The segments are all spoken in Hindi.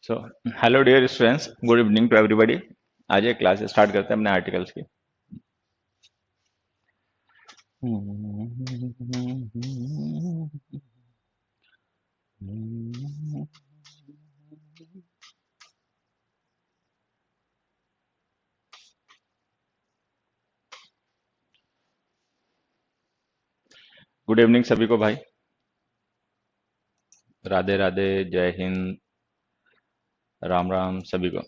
So hello dear students, good evening to everybody. आज एक क्लास स्टार्ट करते हैं अपने आर्टिकल्स की। गुड इवनिंग सभी को भाई। राधे राधे, जय हिंद, राम राम सभी को।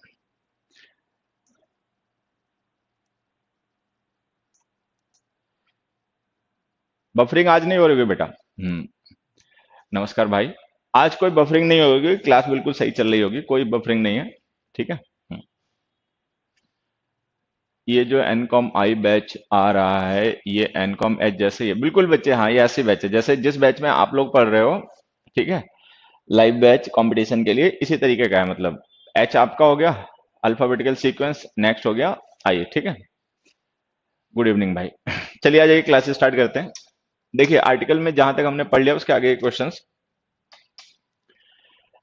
बफरिंग आज नहीं हो रही होगी बेटा। नमस्कार भाई। आज कोई बफरिंग नहीं होगी, क्लास बिल्कुल सही चल रही होगी, कोई बफरिंग नहीं है। ठीक है। ये जो एनकॉम आई बैच आ रहा है, ये एनकॉम एच जैसे ही है बिल्कुल बच्चे। हाँ, ये ऐसी बैच है जैसे जिस बैच में आप लोग पढ़ रहे हो। ठीक है। लाइव बैच कंपटीशन के लिए इसी तरीके का है। मतलब एच आपका हो गया अल्फाबेटिकल सीक्वेंस, नेक्स्ट हो गया आइए। ठीक है। गुड इवनिंग भाई। चलिए आ जाइए, क्लास स्टार्ट करते हैं। देखिए आर्टिकल में जहां तक हमने पढ़ लिया उसके आगे क्वेश्चंस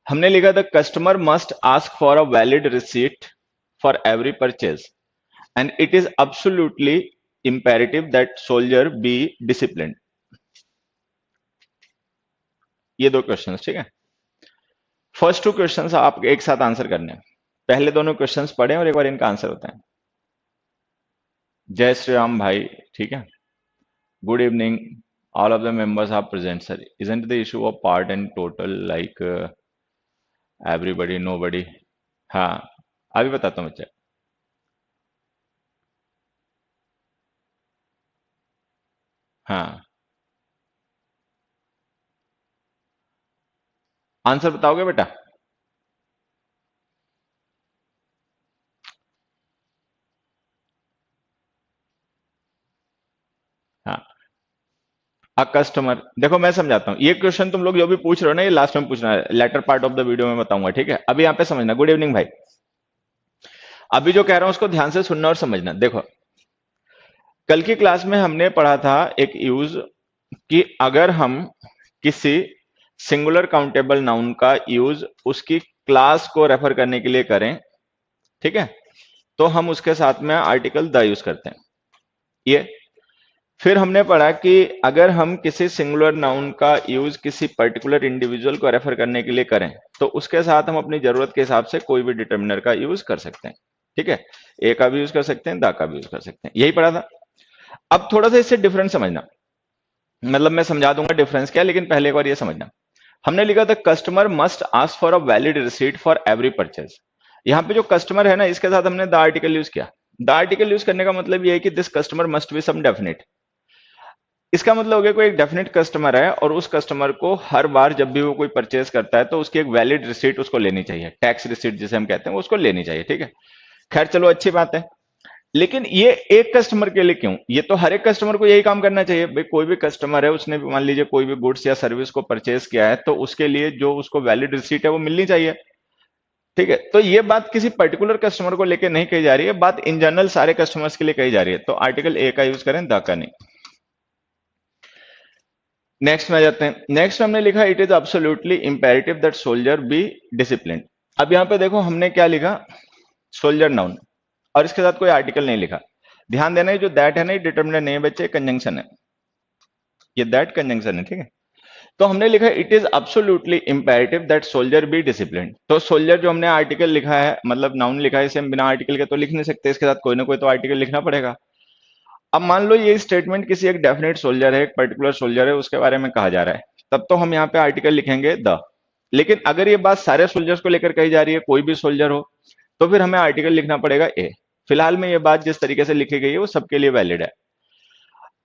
हमने लिखा था। Customer must ask for a valid receipt for every purchase and it is absolutely imperative that soldier be disciplined। ये दो क्वेश्चंस, ठीक है। फर्स्ट टू क्वेश्चंस आप एक साथ आंसर करने हैं। पहले दोनों क्वेश्चंस पढ़ें और एक बार इनका आंसर होता है। जय श्री राम भाई। ठीक है। Good evening, all of the members are present sir. Isn't the issue of part and total like everybody nobody? हाँ, अभी बताता हूँ बच्चे। हाँ, आंसर बताओगे बेटा? हाँ, अ कस्टमर। देखो मैं समझाता हूँ, ये क्वेश्चन तुम लोग जो भी पूछ रहे हो ना, ये लास्ट में पूछना है, later part of the video में बताऊंगा। ठीक है, अभी यहाँ पे समझना। गुड इवनिंग भाई। अभी जो कह रहा हूँ उसको ध्यान से सुनना और समझना। देखो, कल की क्लास में हमने पढ़ा था एक यूज कि अगर हम किसी सिंगुलर काउंटेबल नाउन का यूज उसकी क्लास को रेफर करने के लिए करें, ठीक है, तो हम उसके साथ में आर्टिकल द यूज करते हैं। ये फिर हमने पढ़ा कि अगर हम किसी सिंगुलर नाउन का यूज किसी पर्टिकुलर इंडिविजुअल को रेफर करने के लिए करें तो उसके साथ हम अपनी जरूरत के हिसाब से कोई भी डिटर्मिनर का यूज कर सकते हैं। ठीक है, ए का भी यूज कर सकते हैं, द का भी यूज कर सकते हैं, यही पढ़ा था। अब थोड़ा सा इससे डिफरेंस समझना। मतलब मैं समझा दूंगा डिफरेंस क्या है, लेकिन पहले एक बार ये समझना। हमने लिखा था customer must ask for a valid receipt for every purchase. यहाँ पे जो कस्टमर है ना, इसके साथ हमने द आर्टिकल यूज किया। द आर्टिकल यूज करने का मतलब ये है कि this customer must be some definite. इसका मतलब हो गया कोई एक डेफिनेट कस्टमर है और उस कस्टमर को हर बार जब भी वो कोई परचेज करता है तो उसकी एक वैलिड रिसीट उसको लेनी चाहिए, टैक्स रिसीट जिसे हम कहते हैं, वो उसको लेनी चाहिए। ठीक है, खैर चलो अच्छी बात है। लेकिन ये एक कस्टमर के लिए क्यों? ये तो हर एक कस्टमर को यही काम करना चाहिए भाई। कोई भी कस्टमर है, उसने भी मान लीजिए कोई भी गुड्स या सर्विस को परचेज किया है, तो उसके लिए जो उसको वैलिड रिसीट है वो मिलनी चाहिए। ठीक है, तो ये बात किसी पर्टिकुलर कस्टमर को लेकर नहीं कही जा रही है, बात इन जनरल सारे कस्टमर्स के लिए कही जा रही है। तो आर्टिकल ए का यूज करें, द का नहीं। नेक्स्ट में आ जाते हैं। नेक्स्ट हमने लिखा it is absolutely imperative that soldier be discipline. अब यहां पे देखो हमने क्या लिखा, सोल्जर नाउन, और इसके साथ कोई आर्टिकल नहीं लिखा। ध्यान देना, ये जो दैट है ना, ये डिटर्मिनर नहीं है बच्चे, कंजंक्शन है। ये दैट कंजंक्शन है। ठीक है, तो हमने लिखा it is absolutely imperative that soldier be discipline. तो सोल्जर जो हमने आर्टिकल लिखा है, मतलब नाउन लिखा है, इसे हम बिना आर्टिकल के तो लिख नहीं सकते, इसके साथ कोई ना कोई तो आर्टिकल लिखना पड़ेगा। अब मान लो ये स्टेटमेंट किसी एक डेफिनेट सोल्जर है, एक पर्टिकुलर सोल्जर है, उसके बारे में कहा जा रहा है, तब तो हम यहाँ पे आर्टिकल लिखेंगे द। लेकिन अगर ये बात सारे सोल्जर्स को लेकर कही जा रही है, कोई भी सोल्जर हो, तो फिर हमें आर्टिकल लिखना पड़ेगा ए। फिलहाल में ये बात जिस तरीके से लिखी गई है वो सबके लिए वैलिड है।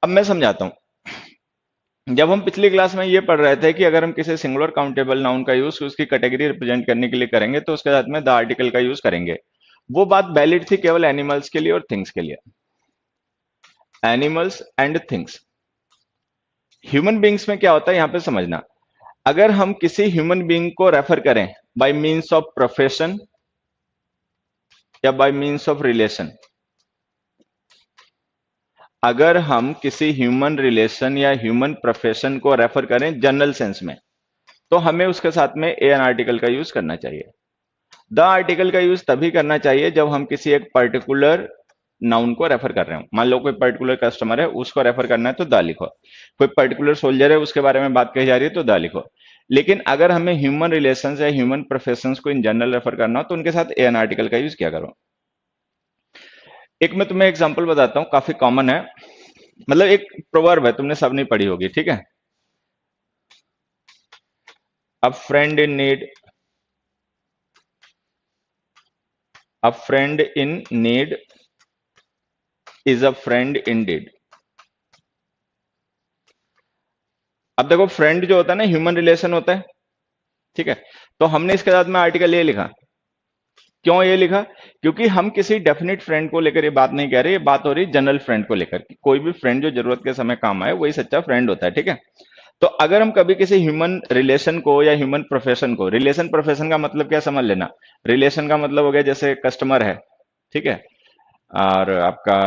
अब मैं समझाता हूं। जब हम पिछली क्लास में ये पढ़ रहे थे कि अगर हम किसी सिंगुलर काउंटेबल नाउन का यूज उसकी कैटेगरी रिप्रेजेंट करने के लिए करेंगे तो उसके साथ में द आर्टिकल का यूज करेंगे। वो बात वैलिड थी केवल एनिमल्स के लिए और थिंग्स के लिए। Animals and things. Human beings में क्या होता है यहां पे समझना। अगर हम किसी ह्यूमन बींग को रेफर करें बाय मींस ऑफ प्रोफेशन या बाय मींस ऑफ रिलेशन, अगर हम किसी ह्यूमन रिलेशन या ह्यूमन प्रोफेशन को रेफर करें जनरल सेंस में, तो हमें उसके साथ में ए एन आर्टिकल का यूज करना चाहिए। द आर्टिकल का यूज तभी करना चाहिए जब हम किसी एक पर्टिकुलर नाउन को रेफर कर रहे हो। मान लो कोई पर्टिकुलर कस्टमर है, उसको रेफर करना है तो द लिखो। कोई पर्टिकुलर सोल्जर है, उसके बारे में बात कही जा रही है तो द लिखो। लेकिन अगर हमें ह्यूमन रिलेशंस या ह्यूमन प्रोफेशंस को इन जनरल रेफर करना हो तो उनके साथ एन आर्टिकल का यूज किया करो। एक मैं तुम्हें एग्जांपल बताता हूं, काफी कॉमन है, मतलब एक प्रोवर्ब है, तुमने सब नहीं पढ़ी होगी, ठीक है। A friend in need, a friend in need is a friend indeed. अब देखो फ्रेंड जो होता है ना, ह्यूमन रिलेशन होता है, ठीक है। तो हमने इसके साथ में आर्टिकल ये लिखा, क्यों ये लिखा? क्योंकि हम किसी डेफिनेट फ्रेंड को लेकर ये बात नहीं कह रहे, ये बात हो रही जनरल फ्रेंड को लेकर। कोई भी फ्रेंड जो जरूरत के समय काम आए वही सच्चा फ्रेंड होता है, ठीक है। तो अगर हम कभी किसी ह्यूमन रिलेशन को या ह्यूमन प्रोफेशन को, रिलेशन प्रोफेशन का मतलब क्या समझ लेना, रिलेशन का मतलब हो गया जैसे कस्टमर है, ठीक है, और आपका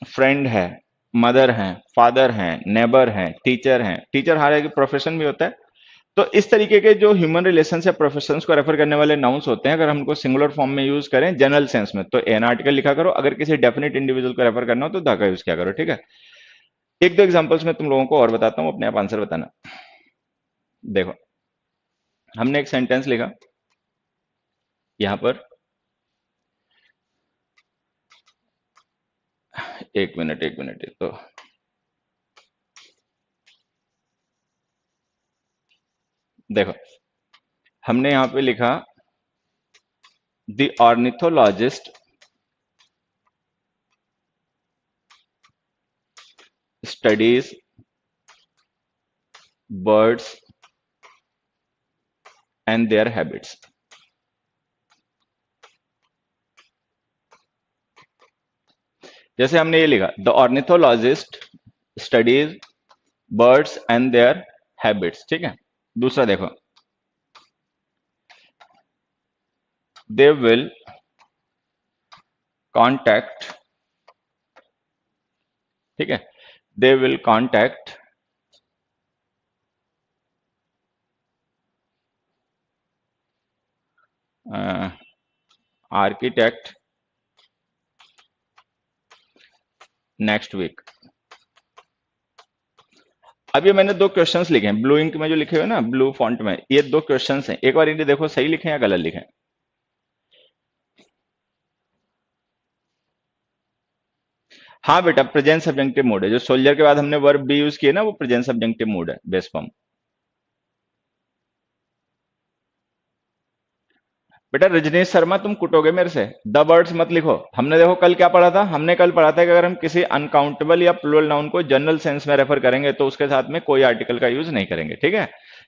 फ्रेंड है, मदर है, फादर है, नेबर है, टीचर है। टीचर हालांकि प्रोफेशन भी होता है। तो इस तरीके के जो ह्यूमन रिलेशन या प्रोफेशंस को रेफर करने वाले नाउन्स होते हैं, अगर हम उनको सिंगुलर फॉर्म में यूज करें जनरल सेंस में तो एन आर्टिकल लिखा करो। अगर किसी डेफिनेट इंडिविजुअल को रेफर करना हो तो द का यूज किया करो, ठीक है। एक दो एग्जांपल्स में तुम लोगों को और बताता हूं, अपने आप आंसर बताना। देखो, हमने एक सेंटेंस लिखा यहां पर, एक मिनट एक मिनट, तो देखो हमने यहां पे लिखा the ornithologist studies birds and their habits. जैसे हमने ये लिखा the ornithologist studies birds and their habits, ठीक है। दूसरा देखो, दे विल कॉन्टैक्ट, ठीक है, they will contact architect next week. अब ये मैंने दो क्वेश्चंस लिखे हैं ब्लू इंक में, जो लिखे हुए ना ब्लू फॉन्ट में, ये दो क्वेश्चंस हैं। एक बार इन्हें देखो सही लिखे या गलत लिखे। हाँ बेटा, प्रेजेंट सब्जेक्टिव मोड है। जो सोल्जर के बाद हमने वर्ब बी यूज किया ना, वो प्रेजेंट सब्जेक्टिव मोड है, बेस फॉर्म। बेटा रजनीश शर्मा तुम कुटोगे मेरे से, द बर्ड्स मत लिखो। हमने देखो कल क्या पढ़ा था, हमने कल पढ़ा था कि अगर हम किसी अनकाउंटेबल या प्लूरल नाउन को जनरल सेंस में रेफर करेंगे तो उसके साथ में कोई आर्टिकल का यूज नहीं करेंगे, ठीक है।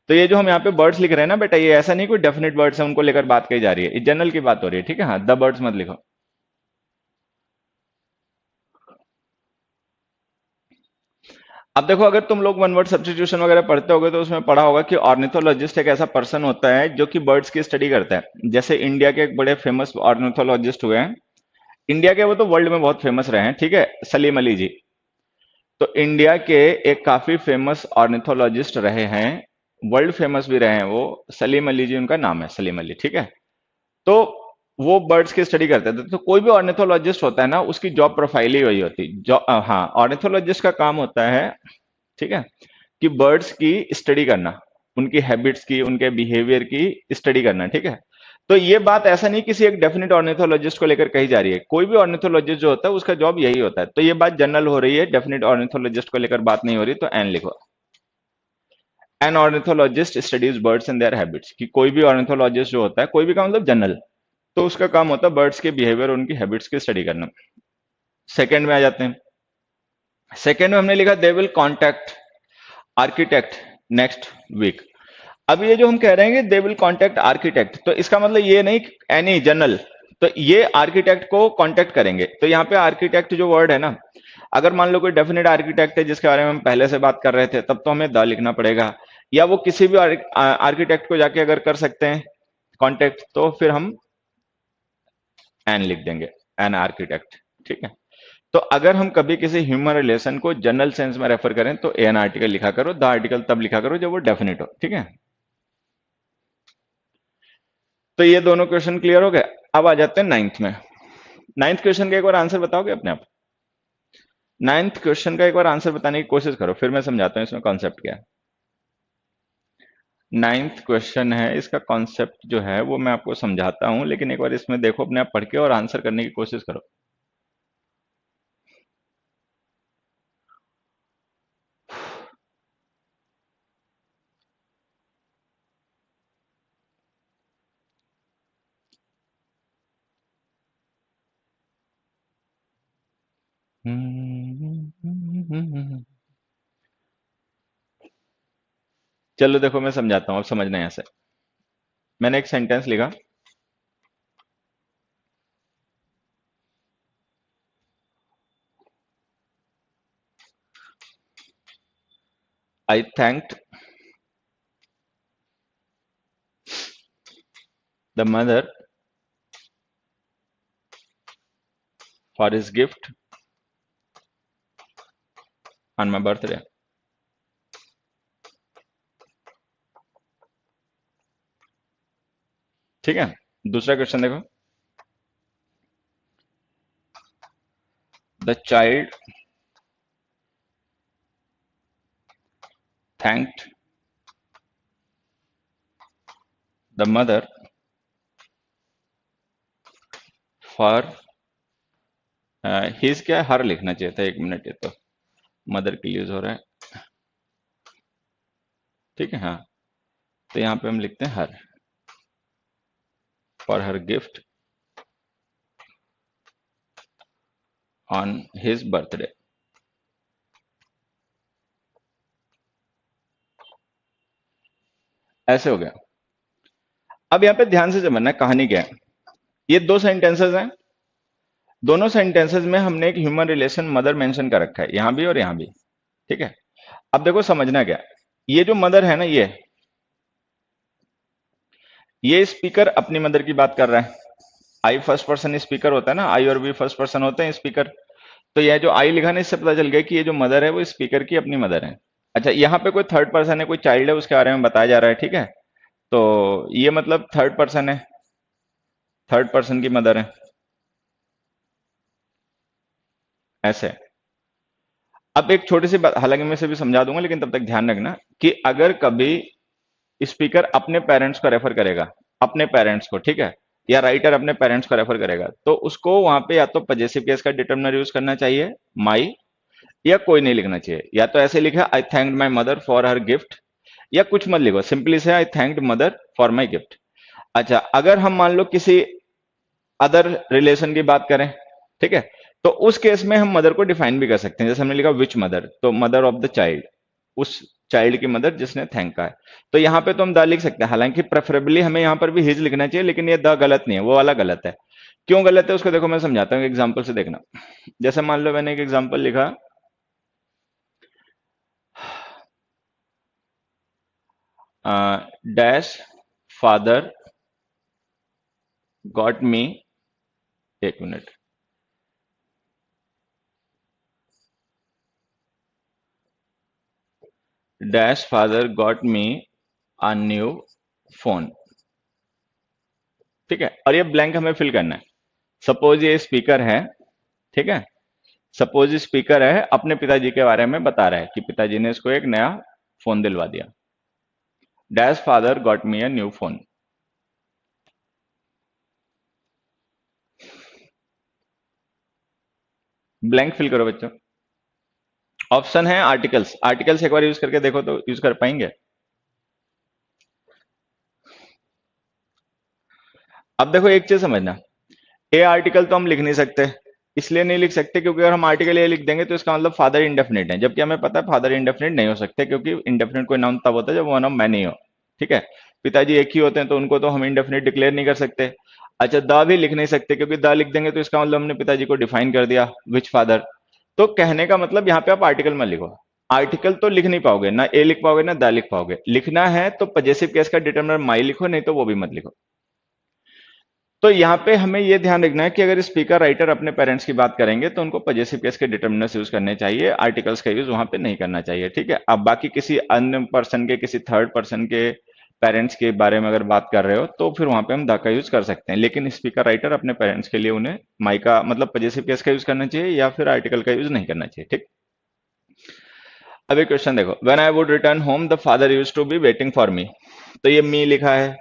तो ये जो हम यहाँ पे बर्ड्स लिख रहे हैं ना बेटा, ये ऐसा नहीं कोई डेफिनेट बर्ड्स है उनको लेकर बात कही जा रही है, ये जनरल की बात हो रही है, ठीक है। हाँ, द बर्ड्स मत लिखो। अब देखो, अगर तुम लोग वन वर्ड सब्स्टिट्यूशन वगैरह पढ़ते होगे तो उसमें पढ़ा होगा कि ऑर्निथोलॉजिस्ट एक ऐसा पर्सन होता है जो कि बर्ड्स की स्टडी करता है। जैसे इंडिया के एक बड़े फेमस ऑर्निथोलॉजिस्ट हुए हैं, इंडिया के, वो तो वर्ल्ड में बहुत फेमस रहे हैं, ठीक है, सलीम अली जी। तो इंडिया के एक काफी फेमस ऑर्निथोलॉजिस्ट रहे हैं, वर्ल्ड फेमस भी रहे हैं वो, सलीम अली जी उनका नाम है, सलीम अली, ठीक है। तो वो बर्ड्स की स्टडी करते थे। तो कोई भी ऑर्निथोलॉजिस्ट होता है ना, उसकी जॉब प्रोफाइल ही वही होती हाँ, ऑर्निथोलॉजिस्ट का काम होता है, ठीक है, कि बर्ड्स की स्टडी करना, उनकी हैबिट्स की, उनके बिहेवियर की स्टडी करना, ठीक है। तो ये बात ऐसा नहीं किसी एक डेफिनेट ऑर्निथोलॉजिस्ट को लेकर कही जा रही है, कोई भी ऑर्निथोलॉजिस्ट जो होता है उसका जॉब यही होता है। तो ये बात जनरल हो रही है, डेफिनेट ऑर्निथोलॉजिस्ट को लेकर बात नहीं हो रही, तो एन लिखो। An ornithologist studies birds and their habits, कि कोई भी ऑर्निथोलॉजिस्ट जो होता है, कोई भी का मतलब जनरल, तो उसका काम होता है बर्ड्स के बिहेवियर, उनकी हैबिट्स की स्टडी करना। सेकंड में आ जाते हैं। सेकंड में हमने लिखा they will contact architect next week. अब ये जो हम कह रहे हैं कि दे विल कॉन्टैक्ट आर्किटेक्ट, तो इसका मतलब ये नहीं एनी जनरल, तो ये आर्किटेक्ट को कॉन्टैक्ट करेंगे। तो यहाँ पे आर्किटेक्ट जो वर्ड है ना, अगर मान लो कोई डेफिनेट आर्किटेक्ट है जिसके बारे में हम पहले से बात कर रहे थे, तब तो हमें द लिखना पड़ेगा। या वो किसी भी आर्किटेक्ट को जाके अगर कर सकते हैं कॉन्टेक्ट, तो फिर हम एन लिख देंगे, एन आर्किटेक्ट, ठीक है। तो अगर हम कभी किसी ह्यूमन रिलेशन को जनरल सेंस में रेफर करें तो एन आर्टिकल लिखा करो, द आर्टिकल तब लिखा करो जब वो डेफिनेट हो, ठीक है। तो ये दोनों क्वेश्चन क्लियर हो गए। अब आ जाते हैं नाइन्थ में। नाइन्थ क्वेश्चन का एक बार आंसर बताओगे अपने आप? नाइन्थ क्वेश्चन का एक बार आंसर बताने की कोशिश करो, फिर मैं समझाता हूँ इसमें कॉन्सेप्ट क्या है। नाइन्थ क्वेश्चन है, इसका कॉन्सेप्ट जो है वो मैं आपको समझाता हूं, लेकिन एक बार इसमें देखो अपने आप पढ़ के और आंसर करने की कोशिश करो। चलो देखो मैं समझाता हूं, अब समझना है ऐसे। मैंने एक सेंटेंस लिखा, I thanked the mother for his gift on my birthday. ठीक है, दूसरा क्वेश्चन देखो, the child thanked the mother for his, क्या हर लिखना चाहिए था, एक मिनट, ये तो मदर के लिए यूज हो रहा है। ठीक है, हाँ, तो यहां पे हम लिखते हैं her, for her gift on his birthday. ऐसे हो गया। अब यहाँ पे ध्यान से समझना है कहानी क्या है। ये दो सेंटेंसेस हैं, दोनों सेंटेंसेस में हमने एक ह्यूमन रिलेशन मदर मेंशन कर रखा है, यहां भी और यहां भी। ठीक है, अब देखो समझना क्या है। ये जो मदर है ना, ये स्पीकर अपनी मदर की बात कर रहा है। आई फर्स्ट पर्सन स्पीकर होता है ना, आई और वी फर्स्ट पर्सन होते हैं स्पीकर। तो यह जो आई लिखा ना, इससे पता चल गया कि ये जो मदर है वो स्पीकर की अपनी मदर है। अच्छा, यहाँ पे कोई थर्ड पर्सन है, कोई चाइल्ड है, उसके बारे में बताया जा रहा है। ठीक है, तो ये मतलब थर्ड पर्सन है, थर्ड पर्सन की मदर है, ऐसे। अब एक छोटी सी बात, हालांकि मैं इसे भी समझा दूंगा, लेकिन तब तक ध्यान रखना कि अगर कभी स्पीकर अपने पेरेंट्स को रेफर करेगा, अपने पेरेंट्स को, ठीक है, या राइटर अपने पेरेंट्स को रेफर करेगा, तो उसको वहां पे या तो पजेसिव केस का डिटर्मिनर यूज करना चाहिए, माई, या कोई नहीं लिखना चाहिए। या तो ऐसे लिखा, I thanked my mother for her gift, या कुछ मत लिखो, सिंपली से I thanked mother for my gift. अच्छा, अगर हम मान लो किसी अदर रिलेशन की बात करें, ठीक है, तो उस केस में हम मदर को डिफाइन भी कर सकते हैं। जैसे हमने लिखा विच मदर, तो मदर ऑफ द चाइल्ड, उस चाइल्ड की मदर जिसने थैंक का है। तो यहां पे तो हम द लिख सकते हैं, हालांकि प्रेफरेबली हमें यहां पर भी हिज लिखना चाहिए, लेकिन ये द गलत नहीं है, वो वाला गलत है। क्यों गलत है उसको देखो मैं समझाता हूँ एग्जाम्पल से, देखना। जैसे मान लो मैंने एक एग्जाम्पल लिखा, डैश फादर गॉट मी, एक minute, dash father got me a new phone. ठीक है, और ये ब्लैंक हमें फिल करना है। सपोज ये स्पीकर है, ठीक है, सपोज स्पीकर है, अपने पिताजी के बारे में बता रहा है कि पिताजी ने इसको एक नया फोन दिलवा दिया। Dash father got me a new phone. Blank fill करो बच्चों। ऑप्शन है आर्टिकल्स, आर्टिकल्स एक बार यूज करके देखो तो यूज कर पाएंगे। अब देखो एक चीज समझना, ए आर्टिकल तो हम लिख नहीं सकते, इसलिए नहीं लिख सकते क्योंकि अगर हम आर्टिकल ए लिख देंगे तो इसका मतलब फादर इंडेफिनिट है, जबकि हमें पता है फादर इंडेफिनिट नहीं हो सकते, क्योंकि इंडेफिनिट कोई नाउन तब होता है जब वन ऑफ मैनी हो। ठीक है, पिताजी एक ही होते हैं तो उनको तो हम इंडेफिनिट डिक्लेयर नहीं कर सकते। अच्छा, द भी लिख नहीं सकते क्योंकि द लिख देंगे तो इसका मतलब हमने पिताजी को डिफाइन कर दिया, विच फादर। तो कहने का मतलब यहाँ पे आप आर्टिकल मत लिखो, आर्टिकल तो लिख नहीं पाओगे, ना ए लिख पाओगे ना द लिख पाओगे। लिखना है तो पजेसिव केस का डिटर्मिनर माई लिखो, नहीं तो वो भी मत लिखो। तो यहाँ पे हमें ये ध्यान रखना है कि अगर स्पीकर राइटर अपने पेरेंट्स की बात करेंगे तो उनको पजेसिव केस के डिटर्मिनर्स यूज करने चाहिए, आर्टिकल्स का यूज वहां पे नहीं करना चाहिए। ठीक है, अब बाकी किसी अन्य पर्सन के, किसी थर्ड पर्सन के पेरेंट्स के बारे में अगर बात कर रहे हो तो फिर वहां पे हम द का यूज कर सकते हैं, लेकिन स्पीकर राइटर अपने पेरेंट्स के लिए उन्हें माई का मतलब पजेसिव केस का यूज करना चाहिए या फिर आर्टिकल का यूज नहीं करना चाहिए। ठीक, अब एक क्वेश्चन देखो, when I would return home the father used to be waiting for me. तो ये मी लिखा है,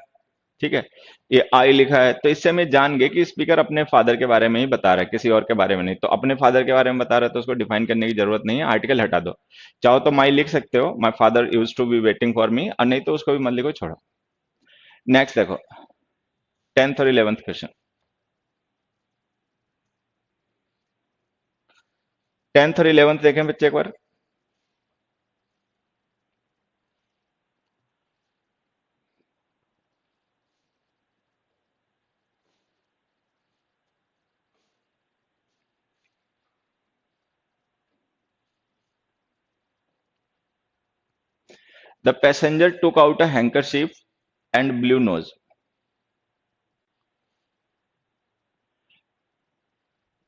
ठीक है, ये आई लिखा है, तो इससे हमें जान गए कि स्पीकर अपने फादर के बारे में ही बता रहा है, किसी और के बारे में नहीं। तो अपने फादर के बारे में बता रहा है तो उसको डिफाइन करने की जरूरत नहीं है, आर्टिकल हटा दो। चाहो तो माई लिख सकते हो, my father used to be waiting for me, और नहीं तो उसको भी मत लिखो, छोड़ो। नेक्स्ट देखो, 10th और 11th क्वेश्चन। 10th और 11th देखें बच्चे एक बार। The passenger took out a handkerchief and blue nose.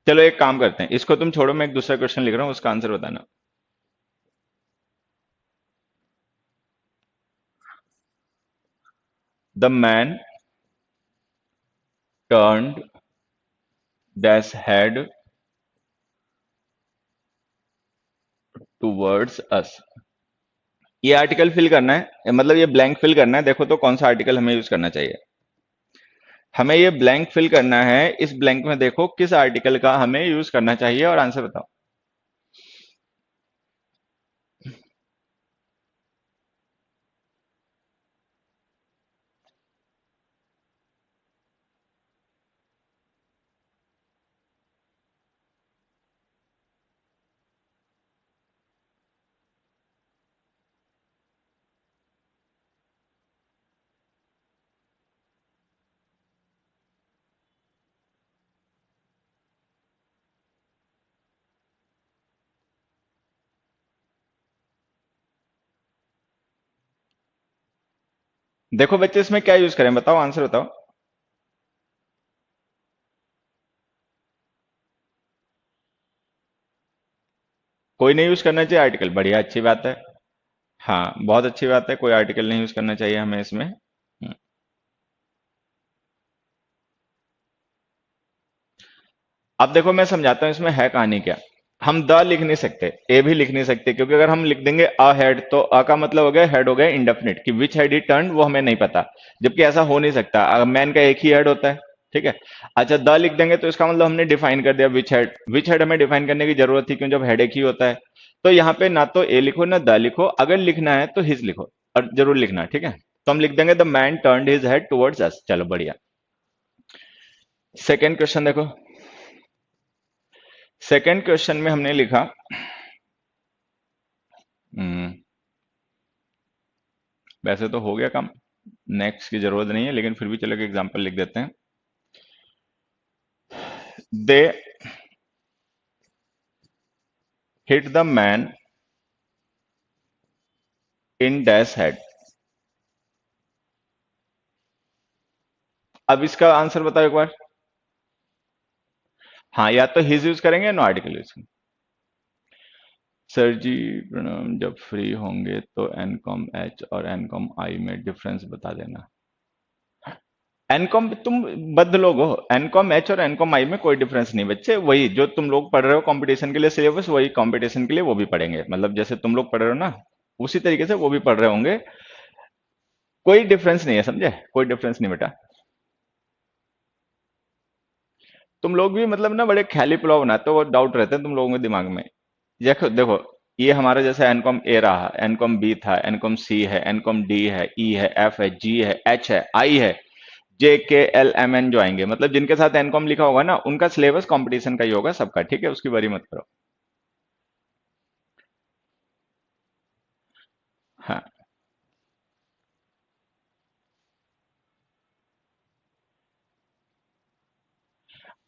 चलो एक काम करते हैं, इसको तुम छोड़ो, मैं एक दूसरा क्वेश्चन लिख रहा हूं, उसका आंसर बताना। The man turned dash head towards us. ये आर्टिकल फिल करना है, मतलब ये ब्लैंक फिल करना है। देखो तो कौन सा आर्टिकल हमें यूज करना चाहिए। हमें ये ब्लैंक फिल करना है, इस ब्लैंक में देखो किस आर्टिकल का हमें यूज करना चाहिए और आंसर बताओ। देखो बच्चे इसमें क्या यूज करें, बताओ, आंसर बताओ। कोई नहीं यूज करना चाहिए आर्टिकल, बढ़िया, अच्छी बात है। हाँ, बहुत अच्छी बात है, कोई आर्टिकल नहीं यूज करना चाहिए हमें इसमें। अब देखो मैं समझाता हूं इसमें है कहानी क्या। हम द लिख नहीं सकते, ए भी लिख नहीं सकते, क्योंकि अगर हम लिख देंगे अ हेड तो अ का मतलब हो गया हेड, हो गया इंडेफिनिट, कि विच हेड ही टर्न वो हमें नहीं पता, जबकि ऐसा हो नहीं सकता, मैन का एक ही हेड होता है। ठीक है, अच्छा द लिख देंगे तो इसका मतलब हमने डिफाइन कर दिया विच हेड। विच हेड हमें डिफाइन करने की जरूरत थी क्यों, जब हेड एक ही होता है। तो यहाँ पे ना तो ए लिखो ना द लिखो, अगर लिखना है तो हिज लिखो, और जरूर लिखना, ठीक है। तो हम लिख देंगे the man turned his head towards अस। चलो बढ़िया। सेकेंड क्वेश्चन देखो, सेकेंड क्वेश्चन में हमने लिखा, हम्म, वैसे तो हो गया काम, नेक्स्ट की जरूरत नहीं है, लेकिन फिर भी चलो एक एग्जांपल लिख देते हैं। They hit the man in dash head. अब इसका आंसर बताओ एक बार। हाँ, या तो हिज यूज करेंगे या नो आर्टिकल यूज करेंगे। सर जी प्रणाम, जब फ्री होंगे तो एन कॉम एच और एन कॉम आई में डिफरेंस बता देना। एनकॉम तुम बद्ध लोग हो, एनकॉम एच और एनकॉम आई में कोई डिफरेंस नहीं बच्चे, वही जो तुम लोग पढ़ रहे हो कंपटीशन के लिए सिलेबस, वही कंपटीशन के लिए वो भी पढ़ेंगे, मतलब जैसे तुम लोग पढ़ रहे हो ना, उसी तरीके से वो भी पढ़ रहे होंगे। कोई डिफरेंस नहीं है, समझे, कोई डिफरेंस नहीं बेटा। तुम लोग भी मतलब ना बड़े ख्याली पुलाव बनाते हो, वो डाउट रहते हैं तुम लोगों के दिमाग में। देखो देखो, ये हमारा जैसे एनकॉम ए रहा, एनकॉम बी था, एनकॉम सी है, एनकॉम डी है, ई है, एफ है, जी है, एच है, आई है, जे के एल एम एन जो आएंगे, मतलब जिनके साथ एनकॉम लिखा होगा ना उनका सिलेबस कंपटीशन का ही होगा सबका, ठीक है, उसकी वरी मत करो। हाँ,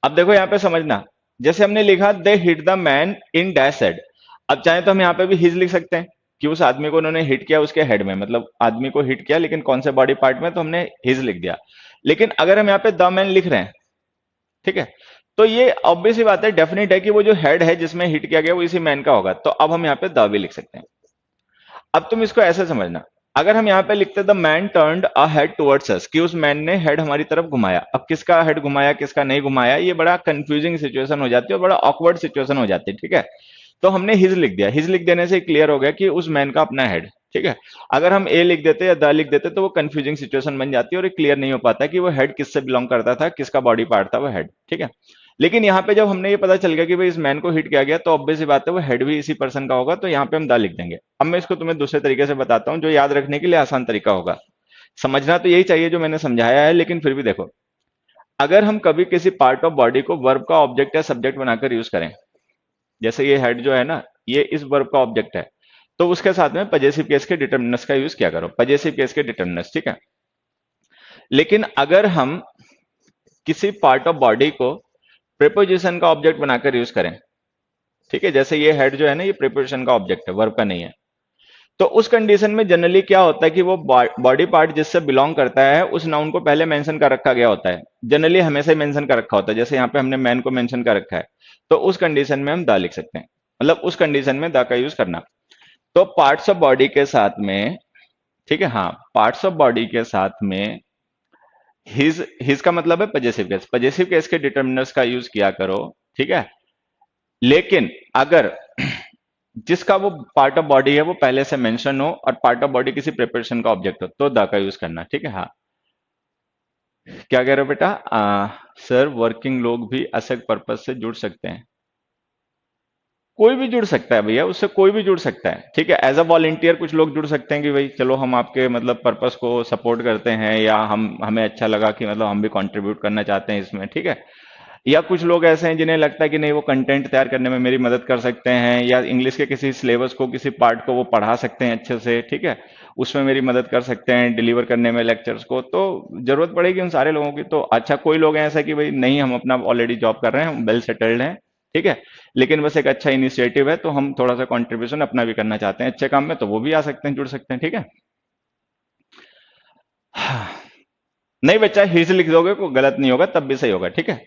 अब देखो यहाँ पे समझना, जैसे हमने लिखा they hit the man in dash head. अब चाहे तो हम यहाँ पे भी हिज लिख सकते हैं कि उस आदमी को उन्होंने हिट किया उसके हेड में, मतलब आदमी को हिट किया लेकिन कौन से बॉडी पार्ट में, तो हमने हिज लिख दिया। लेकिन अगर हम यहाँ पे द मैन लिख रहे हैं, ठीक है, तो ये ऑब्वियस सी बात है, डेफिनेट है कि वो जो हेड है जिसमें हिट किया गया वो इसी मैन का होगा, तो अब हम यहाँ पे द भी लिख सकते हैं। अब तुम इसको ऐसे समझना, अगर हम यहाँ पे लिखते the man turned a head towards अस, कि उस मैन ने हेड हमारी तरफ घुमाया। अब किसका हेड घुमाया किसका नहीं घुमाया, ये बड़ा कंफ्यूजिंग सिचुएशन हो जाती है और बड़ा ऑकवर्ड सिचुएशन हो जाती है, ठीक है। तो हमने हिज लिख दिया, हिज लिख देने से क्लियर हो गया कि उस मैन का अपना हेड, ठीक है। अगर हम ए लिख देते या द लिख देते तो वो कंफ्यूजिंग सिचुएशन बन जाती है और ये क्लियर नहीं हो पाता कि वो हेड किससे बिलोंग करता था, किसका बॉडी पार्ट था वो हेड, ठीक है। लेकिन यहाँ पे जब हमने ये पता चल गया कि भाई इस मैन को हिट किया गया तो ऑब्वियस सी बात है वो हेड भी इसी पर्सन का होगा, तो यहाँ पे हम द लिख देंगे। अब मैं इसको तुम्हें दूसरे तरीके से बताता हूँ जो याद रखने के लिए आसान तरीका होगा। समझना तो यही चाहिए जो मैंने समझाया है, लेकिन फिर भी देखो, अगर हम कभी किसी पार्ट ऑफ बॉडी को वर्ब का ऑब्जेक्ट या सब्जेक्ट बनाकर यूज करें, जैसे ये हेड जो है ना, ये इस वर्ब का ऑब्जेक्ट है, तो उसके साथ में पजेसिव केस के डिटर्मिनर्स का यूज किया करो, पजेसिव केस के डिटर्मिनर्स, ठीक है। लेकिन अगर हम किसी पार्ट ऑफ बॉडी को प्रीपोजिशन का ऑब्जेक्ट बनाकर यूज करें, ठीक है, जैसे ये हेड जो है ना ये प्रीपोजिशन का ऑब्जेक्ट है, वर्ब का नहीं है, तो उस कंडीशन में जनरली क्या होता है कि वो बॉडी पार्ट जिससे बिलोंग करता है उस नाउन को पहले मेंशन कर रखा गया होता है, जनरली हमेशा ही मेंशन कर रखा होता है। जैसे यहाँ पे हमने मैन को मेंशन कर रखा है, तो उस कंडीशन में हम दा लिख सकते हैं, मतलब उस कंडीशन में दा का यूज करना। तो पार्ट्स ऑफ बॉडी के साथ में, ठीक है, हाँ, पार्ट्स ऑफ बॉडी के साथ में हिज का मतलब है पजेसिव केस, पजेसिव केस के डिटर्मिनर्स का यूज किया करो, ठीक है। लेकिन अगर जिसका वो पार्ट ऑफ बॉडी है वो पहले से मेंशन हो और पार्ट ऑफ बॉडी किसी प्रिपरेशन का ऑब्जेक्ट हो तो द का यूज करना, ठीक है। हाँ, क्या कह रहे हो बेटा? सर वर्किंग लोग भी असक पर्पज से जुड़ सकते हैं, कोई भी जुड़ सकता है भैया, उससे कोई भी जुड़ सकता है, ठीक है। एज अ वॉलंटियर कुछ लोग जुड़ सकते हैं कि भाई चलो हम आपके मतलब पर्पस को सपोर्ट करते हैं, या हम हमें अच्छा लगा कि मतलब हम भी कंट्रीब्यूट करना चाहते हैं इसमें, ठीक है। या कुछ लोग ऐसे हैं जिन्हें लगता है कि नहीं वो कंटेंट तैयार करने में मेरी मदद कर सकते हैं, या इंग्लिश के किसी सिलेबस को किसी पार्ट को वो पढ़ा सकते हैं अच्छे से, ठीक है, उसमें मेरी मदद कर सकते हैं डिलीवर करने में लेक्चर्स को, तो जरूरत पड़ेगी उन सारे लोगों की। तो अच्छा, कोई लोग हैं ऐसा कि भाई नहीं हम अपना ऑलरेडी जॉब कर रहे हैं, हम वेल सेटल्ड हैं, ठीक है, लेकिन बस एक अच्छा इनिशिएटिव है तो हम थोड़ा सा कंट्रीब्यूशन अपना भी करना चाहते हैं अच्छे काम में, तो वो भी आ सकते हैं, जुड़ सकते हैं, ठीक है। नहीं बच्चा, हिज लिख दोगे कोई गलत नहीं होगा, तब भी सही होगा, ठीक है।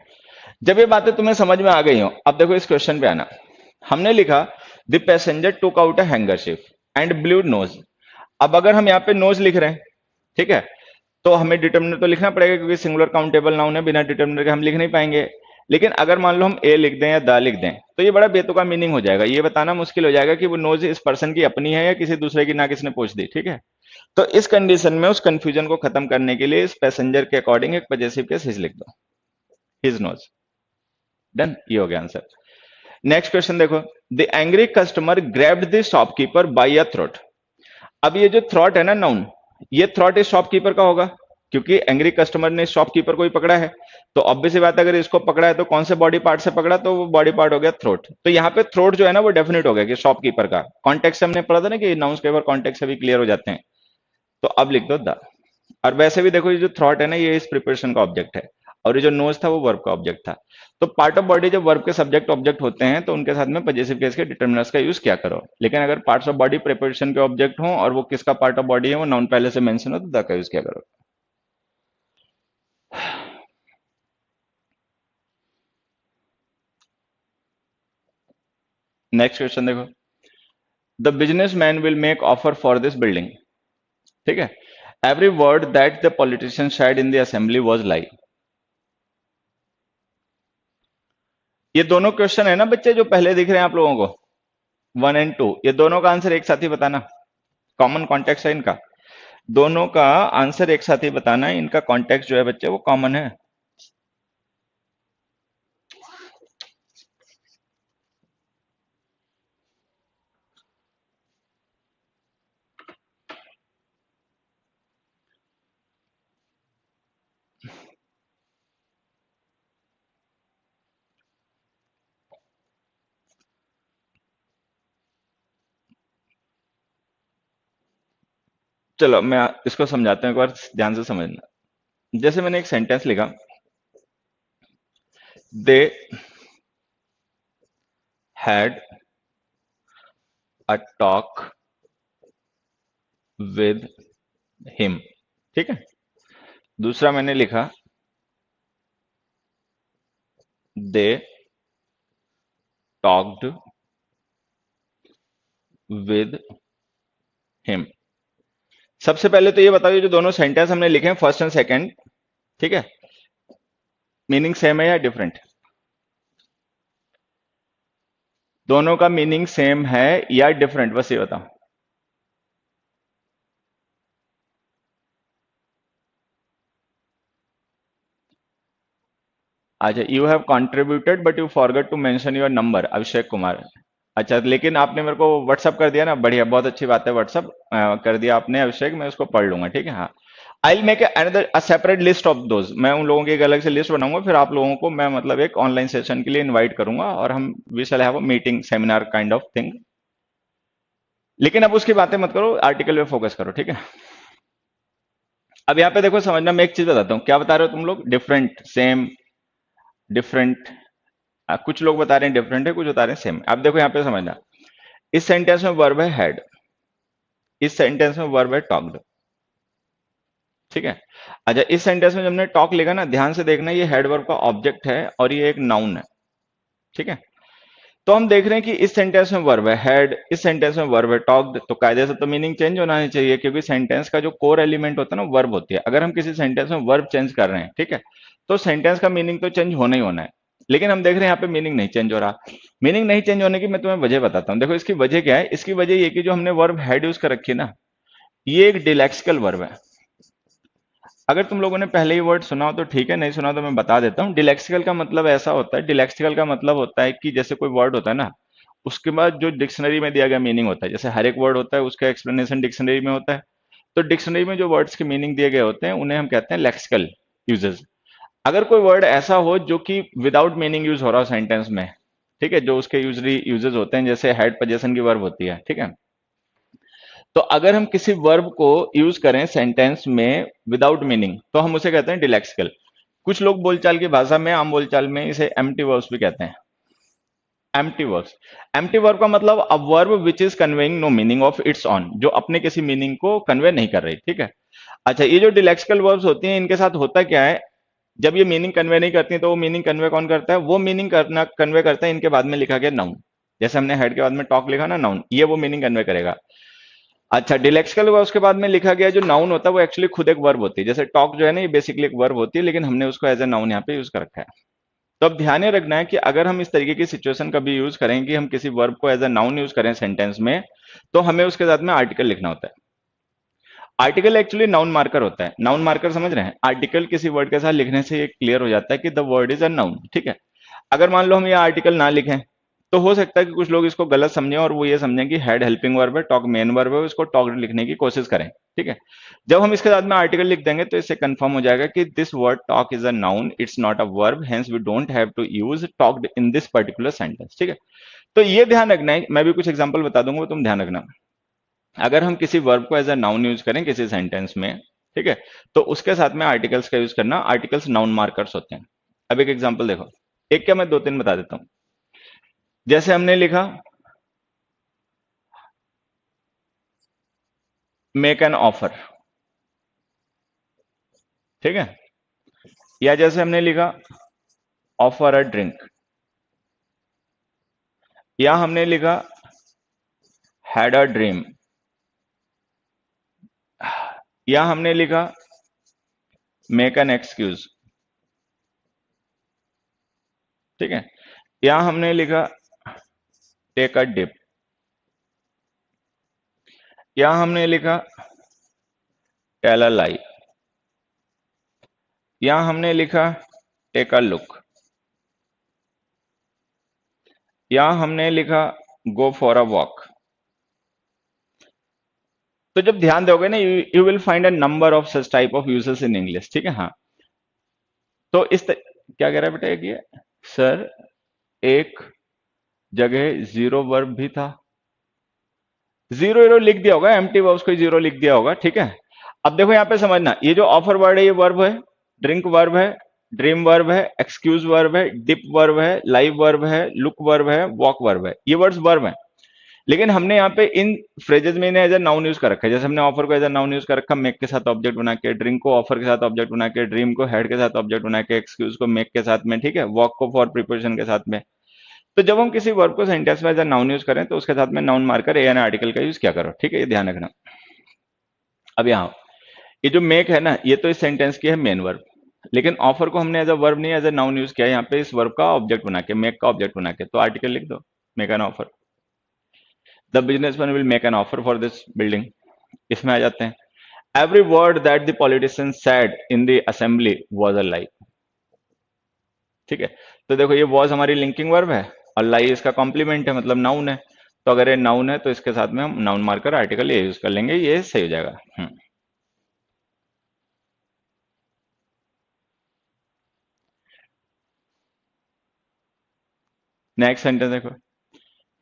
जब ये बातें तुम्हें समझ में आ गई हो, अब देखो इस क्वेश्चन पे आना। हमने लिखा the passenger took out a hangership and blue nose. अब अगर हम यहाँ पे नोज लिख रहे हैं, ठीक है, तो हमें डिटर्मिनर तो लिखना पड़ेगा क्योंकि सिंगुलर काउंटेबल नाउन है, बिना डिटर्मिनर के हम लिख नहीं पाएंगे। लेकिन अगर मान लो हम ए लिख दें या दा लिख दें तो ये बड़ा बेतुका मीनिंग हो जाएगा, ये बताना मुश्किल हो जाएगा कि वो नोज इस पर्सन की अपनी है या किसी दूसरे की, ना किसने पूछ दी, ठीक है। तो इस कंडीशन में उस कंफ्यूजन को खत्म करने के लिए इस पैसेंजर के अकॉर्डिंग एक पजेसिव केस हिज लिख दो, हिज नोज। डन, ये हो गया आंसर। नेक्स्ट क्वेश्चन देखो, the angry customer grabbed the shopkeeper by a throat. अब ये जो थ्रॉट है ना नाउन, ये थ्रॉट इस शॉपकीपर का होगा क्योंकि एंग्री कस्टमर ने शॉपकीपर को ही पकड़ा है, तो ऑब्वियस बात है अगर इसको पकड़ा है तो कौन से बॉडी पार्ट से पकड़ा, तो वो बॉडी पार्ट हो गया थ्रोट। तो यहाँ पे थ्रोट जो है ना वो डेफिनेट हो गया कि शॉपकीपर का, कॉन्टेक्ट से हमने पढ़ा था ना कि नाउन्स के बार कॉन्टेक्ट से भी क्लियर हो जाते हैं। तो अब लिख दो द। और वैसे भी देखो ये जो थ्रॉट है ना ये इस प्रिपरेशन का ऑब्जेक्ट है, और ये जो नोज था वो वर्ब का ऑब्जेक्ट था। तो पार्ट ऑफ बॉडी जब वर्ब के सब्जेक्ट ऑब्जेक्ट होते हैं तो उनके साथ में पजेसिव केस के डिटर्मिनर्स का यूज क्या करो। लेकिन अगर पार्ट्स ऑफ बॉडी प्रिपरेशन के ऑब्जेक्ट हो और वो किसका पार्ट ऑफ बॉडी है वो नाउन पहले से मेंशन हो तो द का यूज क्या करो। नेक्स्ट क्वेश्चन देखो, the business man will make offer for this building, ठीक है, every word that the politician said in the assembly was lie. ये दोनों क्वेश्चन है ना बच्चे जो पहले दिख रहे हैं आप लोगों को, 1 और 2, ये दोनों का आंसर एक साथ ही बताना, कॉमन कॉन्टेक्स्ट है इनका, दोनों का आंसर एक साथ ही बताना है, इनका कॉन्टेक्स्ट जो है बच्चे वो कॉमन है। चलो मैं इसको समझाता हूँ एक बार, ध्यान से समझना। जैसे मैंने एक सेंटेंस लिखा, they had a talk with him, ठीक है। दूसरा मैंने लिखा दे टॉक्ड विद हिम। सबसे पहले तो ये बताइए, जो दोनों सेंटेंस हमने लिखे हैं फर्स्ट एंड सेकंड, ठीक है, मीनिंग सेम है या डिफरेंट? दोनों का मीनिंग सेम है या डिफरेंट, बस ये बताओ। अच्छा, you have contributed but you forget to mention your number, Abhishek Kumar. अच्छा, लेकिन आपने मेरे को व्हाट्सअप कर दिया ना, बढ़िया, बहुत अच्छी बात है, व्हाट्सअप कर दिया आपने अभिषेक, मैं उसको पढ़ लूंगा, ठीक है। हाँ, I will make another a separate list of those, मैं उन लोगों की एक अलग से लिस्ट बनाऊंगा, फिर आप लोगों को मैं मतलब एक ऑनलाइन सेशन के लिए इनवाइट करूंगा और हम we shall have a meeting seminar kind of thing. लेकिन अब उसकी बातें मत करो, आर्टिकल पे फोकस करो, ठीक है। अब यहाँ पे देखो, समझना, मैं एक चीज बताता हूँ, क्या बता रहे हो तुम लोग, डिफरेंट, सेम, डिफरेंट। कुछ लोग बता रहे हैं डिफरेंट है, कुछ बता रहे हैं सेम। अब देखो यहाँ पे समझना, इस सेंटेंस में वर्ब है हैड, इस सेंटेंस में वर्ब है टॉक्ड, ठीक है। अच्छा, इस सेंटेंस में जब हमने टॉक लिखा ना, ध्यान से देखना, ये हेड वर्ब का ऑब्जेक्ट है और ये एक नाउन है, ठीक है। तो हम देख रहे हैं कि इस सेंटेंस में वर्ब है हैड, इस सेंटेंस में वर्ब है टॉक्ड, तो कायदे से तो मीनिंग चेंज होना ही चाहिए, क्योंकि सेंटेंस का जो कोर एलिमेंट होता है ना, वर्ब होती है। अगर हम किसी सेंटेंस में वर्ब चेंज कर रहे हैं, ठीक है, तो सेंटेंस का मीनिंग तो चेंज होना ही होना है। लेकिन हम देख रहे हैं यहाँ पे मीनिंग नहीं चेंज हो रहा। मीनिंग नहीं चेंज होने की मैं तुम्हें वजह बताता हूँ। देखो, इसकी वजह क्या है, इसकी वजह ये कि जो हमने वर्ब हैड यूज कर रखी है ना, ये एक डिलेक्सिकल वर्ब है। अगर तुम लोगों ने पहले ही वर्ड सुना हो तो ठीक है, नहीं सुना तो मैं बता देता हूँ। डिलेक्सिकल का मतलब ऐसा होता है, डिलेक्सिकल का मतलब होता है कि जैसे कोई वर्ड होता है ना, उसके बाद जो डिक्शनरी में दिया गया मीनिंग होता है, जैसे हर एक वर्ड होता है उसका एक्सप्लेनेशन डिक्शनरी में होता है, तो डिक्शनरी में जो वर्ड्स के मीनिंग दिए गए होते हैं उन्हें हम कहते हैं लेक्सिकल यूजेस। अगर कोई वर्ड ऐसा हो जो कि विदाउट मीनिंग यूज हो रहा हो सेंटेंस में, ठीक है, जो उसके यूजली यूजेस होते हैं, जैसे हेड पोजीशन की वर्ब होती है, ठीक है, तो अगर हम किसी वर्ब को यूज करें सेंटेंस में विदाउट मीनिंग, तो हम उसे कहते हैं डिलेक्सिकल। कुछ लोग बोलचाल की भाषा में, आम बोलचाल में इसे एम्प्टी वर्ब्स भी कहते हैं। एम्प्टी वर्ब्स, एम्प्टी वर्ब का मतलब a verb which is conveying no meaning of its own, जो अपने किसी मीनिंग को कन्वे नहीं कर रही, ठीक है। अच्छा, ये जो डिलेक्सिकल वर्ब्स होती हैं, इनके साथ होता क्या है, जब ये मीनिंग कन्वे नहीं करती तो वो मीनिंग कन्वे कौन करता है, वो मीनिंग करना कन्वे करता है इनके बाद में लिखा गया नाउन। जैसे हमने हेड के बाद में टॉक लिखा ना, नाउन, ये वो मीनिंग कन्वे करेगा। अच्छा, डिलेक्सिकल वर्ब उसके बाद में लिखा गया जो नाउन होता है, वो एक्चुअली खुद एक वर्ब होती है। जैसे टॉक जो है ना, ये बेसिकली एक वर्ब होती है, लेकिन हमने उसको एज ए नाउन यहाँ पे यूज कर रखा है। तो अब ध्यान ये रखना है कि अगर हम इस तरीके की सिचुएशन कभी यूज करें कि हम किसी वर्ब को एज ए नाउन यूज करें सेंटेंस में, तो हमें उसके साथ में आर्टिकल लिखना होता है। आर्टिकल एक्चुअली नाउन मार्कर होता है। नाउन मार्कर समझ रहे हैं, आर्टिकल किसी वर्ड के साथ लिखने से ये क्लियर हो जाता है कि the word is a noun, ठीक है। अगर मान लो हम ये आर्टिकल ना लिखें, तो हो सकता है कि कुछ लोग इसको गलत समझें और वो ये समझें कि हेड हेल्पिंग वर्ब है, टॉक मेन वर्ब है, इसको टॉक लिखने की कोशिश करें, ठीक है। जब हम इसके साथ में आर्टिकल लिख देंगे तो इससे कंफर्म हो जाएगा कि this word talk is a noun, it's not a verb, hence we don't have to use talked in this particular sentence, ठीक है। तो ये ध्यान रखना है, मैं भी कुछ एग्जांपल बता दूंगा, तुम ध्यान रखना। अगर हम किसी वर्ब को एज अ नाउन यूज करें किसी सेंटेंस में, ठीक है, तो उसके साथ में आर्टिकल्स का यूज करना, आर्टिकल्स नाउन मार्कर्स होते हैं। अब एक एग्जांपल देखो, एक क्या मैं दो तीन बता देता हूं। जैसे हमने लिखा मेक एन ऑफर, ठीक है, या जैसे हमने लिखा ऑफर अ ड्रिंक, या हमने लिखा हैड अ ड्रीम, या हमने लिखा मेक एन एक्सक्यूज, ठीक है, या हमने लिखा टेक अ डिप, या हमने लिखा टेल अ लाई, या हमने लिखा टेक अ लुक, या हमने लिखा गो फॉर अ वॉक। तो जब ध्यान दोगे ना, you will find a number of such type of uses in English, ठीक है। हाँ, तो क्या कह रहा है बेटा, एक ये सर, एक जगह जीरो वर्ब भी था, जीरो जीरो लिख दिया होगा, एम्प्टी वर्ब्स को जीरो लिख दिया होगा, ठीक है। अब देखो यहाँ पे समझना, ये जो ऑफर वर्ड है ये वर्ब है, ड्रिंक वर्ब है, ड्रीम वर्ब है, एक्सक्यूज वर्ब है, डिप वर्ब है, लाइव वर्ब है, लुक वर्ब है, वॉक वर्ब है, ये वर्ड्स वर्ब है। लेकिन हमने यहाँ पे इन फ्रेजेस में इन्हें एज ए नाउन यूज कर रखा है। जैसे हमने ऑफर को एज ए नाउन यूज कर रखा, मेक के साथ ऑब्जेक्ट बना के, ड्रिंक को ऑफर के साथ ऑब्जेक्ट बना के, ड्रीम को हेड के साथ ऑब्जेक्ट बना के, एक्सक्यूज को मेक के साथ में, ठीक है, वॉक को फॉर प्रिपोजिशन के साथ में। तो जब हम किसी वर्ब को सेंटेंस में एज ए नाउन यूज करें तो उसके साथ में noun marker A an article का यूज क्या करो, ठीक है, ये ध्यान रखना। अब यहाँ ये जो मेक है ना, ये तो इस सेंटेंस की है मेन वर्ब, लेकिन ऑफर को हमने एज अ वर्ब नहीं एज अ नाउन यूज किया है यहाँ पे, इस वर्ब का ऑब्जेक्ट बना के, मेक का ऑब्जेक्ट बना के, तो आर्टिकल लिख दो, make an offer, the businessman will make an offer for this building. इसमें आ जाते हैं, every word that the politician said in the assembly was a lie. ठीक है, तो देखो ये वॉज हमारी लिंकिंग वर्ब है और लाई इसका कॉम्प्लीमेंट है, मतलब नाउन है। तो अगर ये नाउन है तो इसके साथ में हम नाउन मार्कर आर्टिकल ये यूज कर लेंगे, ये सही हो जाएगा। नेक्स्ट सेंटेंस देखो,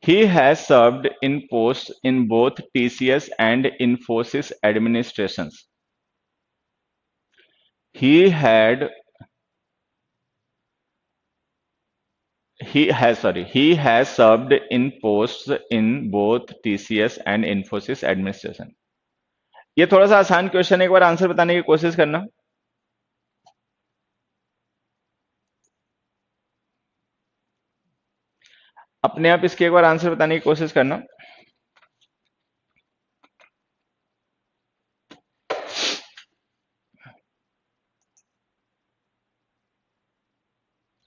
he has served in posts in both TCS and Infosys administrations. He had he has served in posts in both TCS and Infosys administration. ये थोड़ा सा आसान क्वेश्चन, एक बार आंसर बताने की कोशिश करना। अपने आप इसके एक बार आंसर बताने की कोशिश करना।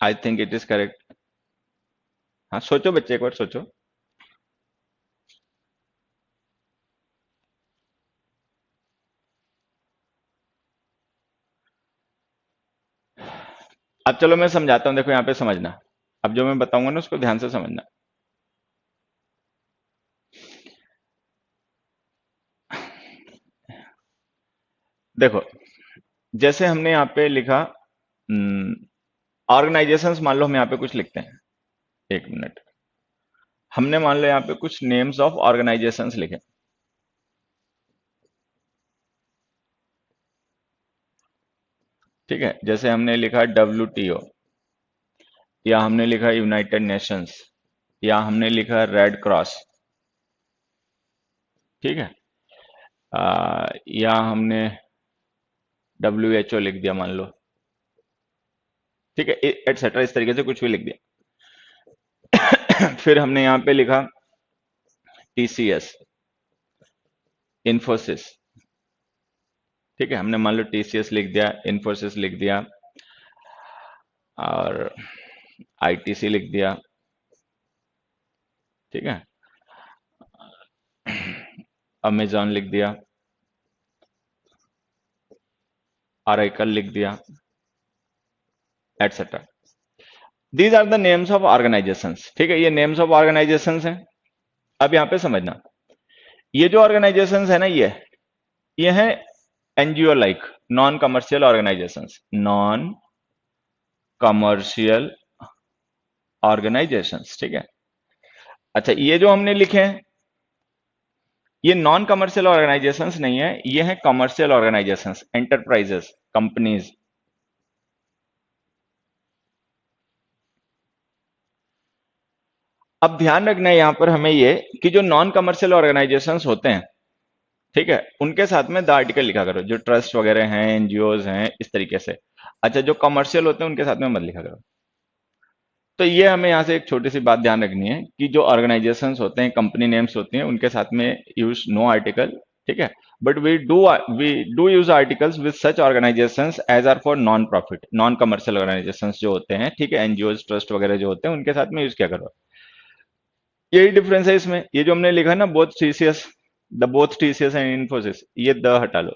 I think it is correct. हाँ सोचो बच्चे, एक बार सोचो। अब चलो मैं समझाता हूँ, देखो यहाँ पे समझना, अब जो मैं बताऊंगा ना उसको ध्यान से समझना। देखो जैसे हमने यहाँ पे लिखा ऑर्गेनाइजेशंस, मान लो हम यहाँ पे कुछ लिखते हैं, एक मिनट, हमने मान लो यहाँ पे कुछ नेम्स ऑफ ऑर्गेनाइजेशंस लिखे। ठीक है, जैसे हमने लिखा WTO, या हमने लिखा यूनाइटेड नेशंस, या हमने लिखा रेड क्रॉस। ठीक है, या हमने WHO लिख दिया मान लो। ठीक है, एटसेट्रा, इस तरीके से कुछ भी लिख दिया। फिर हमने यहाँ पे लिखा TCS, इन्फोसिस। ठीक है, हमने मान लो TCS लिख दिया, इन्फोसिस लिख दिया, और ITC लिख दिया। ठीक है, अमेजॉन लिख दिया, ऑरेकल लिख दिया, etcetera. These are the names of organisations. ठीक है, ये नेम्स ऑफ ऑर्गेनाइजेशंस हैं। अब यहाँ पे समझना, ये जो ऑर्गेनाइजेशंस है ना, ये है NGO like, non commercial organisations, non commercial organisations. ठीक है, अच्छा ये जो हमने लिखे हैं ये नॉन कमर्शियल ऑर्गेनाइजेशंस नहीं है, ये है कमर्शियल ऑर्गेनाइजेशंस, एंटरप्राइजेस, कंपनीज। अब ध्यान रखना है यहां पर हमें ये कि जो नॉन कमर्शियल ऑर्गेनाइजेशंस होते हैं, ठीक है, उनके साथ में द आर्टिकल लिखा करो, जो ट्रस्ट वगैरह हैं, NGOs हैं, इस तरीके से। अच्छा जो कमर्शियल होते हैं उनके साथ में मत लिखा करो। तो ये हमें यहाँ से एक छोटी सी बात ध्यान रखनी है कि जो ऑर्गेनाइजेशंस होते हैं, कंपनी नेम्स होती हैं, उनके साथ में यूज नो आर्टिकल। ठीक है, but we do use articles with such organisations as are for non profit, non commercial organisations जो होते हैं, ठीक है, NGOs, ट्रस्ट वगैरह जो होते हैं, उनके साथ में यूज क्या करो। यही डिफरेंस है इसमें, ये जो हमने लिखा ना, बोथ TCS एंड इन्फोसिस, ये द हटा लो,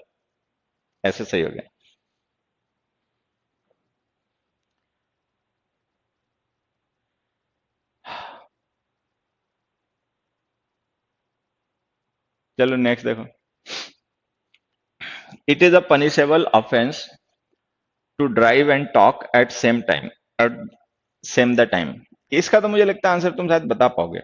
ऐसे सही हो गया। चलो नेक्स्ट देखो, it is a punishable offence to drive and talk at same time, at same the time. इसका तो मुझे लगता है आंसर तुम शायद बता पाओगे।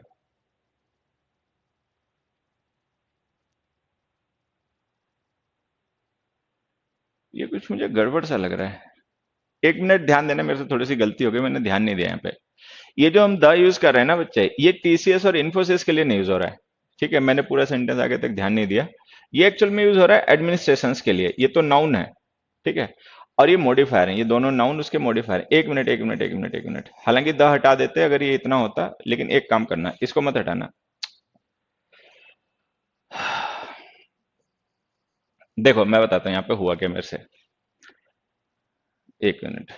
ये कुछ मुझे गड़बड़ सा लग रहा है, एक मिनट ध्यान देना, मेरे से थोड़ी सी गलती हो गई, मैंने ध्यान नहीं दिया यहाँ पे। ये जो हम द यूज कर रहे हैं ना बच्चे, ये TCS और इन्फोसिस के लिए नहीं यूज हो रहा है। ठीक है, मैंने पूरा सेंटेंस आगे तक ध्यान नहीं दिया। ये एक्चुअल में यूज हो रहा है एडमिनिस्ट्रेशंस के लिए, ये तो नाउन है। ठीक है, और ये मॉडिफायर है, ये दोनों नाउन उसके मॉडिफायर। एक मिनट एक मिनट एक मिनट एक मिनट, हालांकि द हटा देते अगर ये इतना होता, लेकिन एक काम करना, इसको मत हटाना। देखो मैं बताता हूं यहाँ पे हुआ क्या मेरे से। एक मिनट।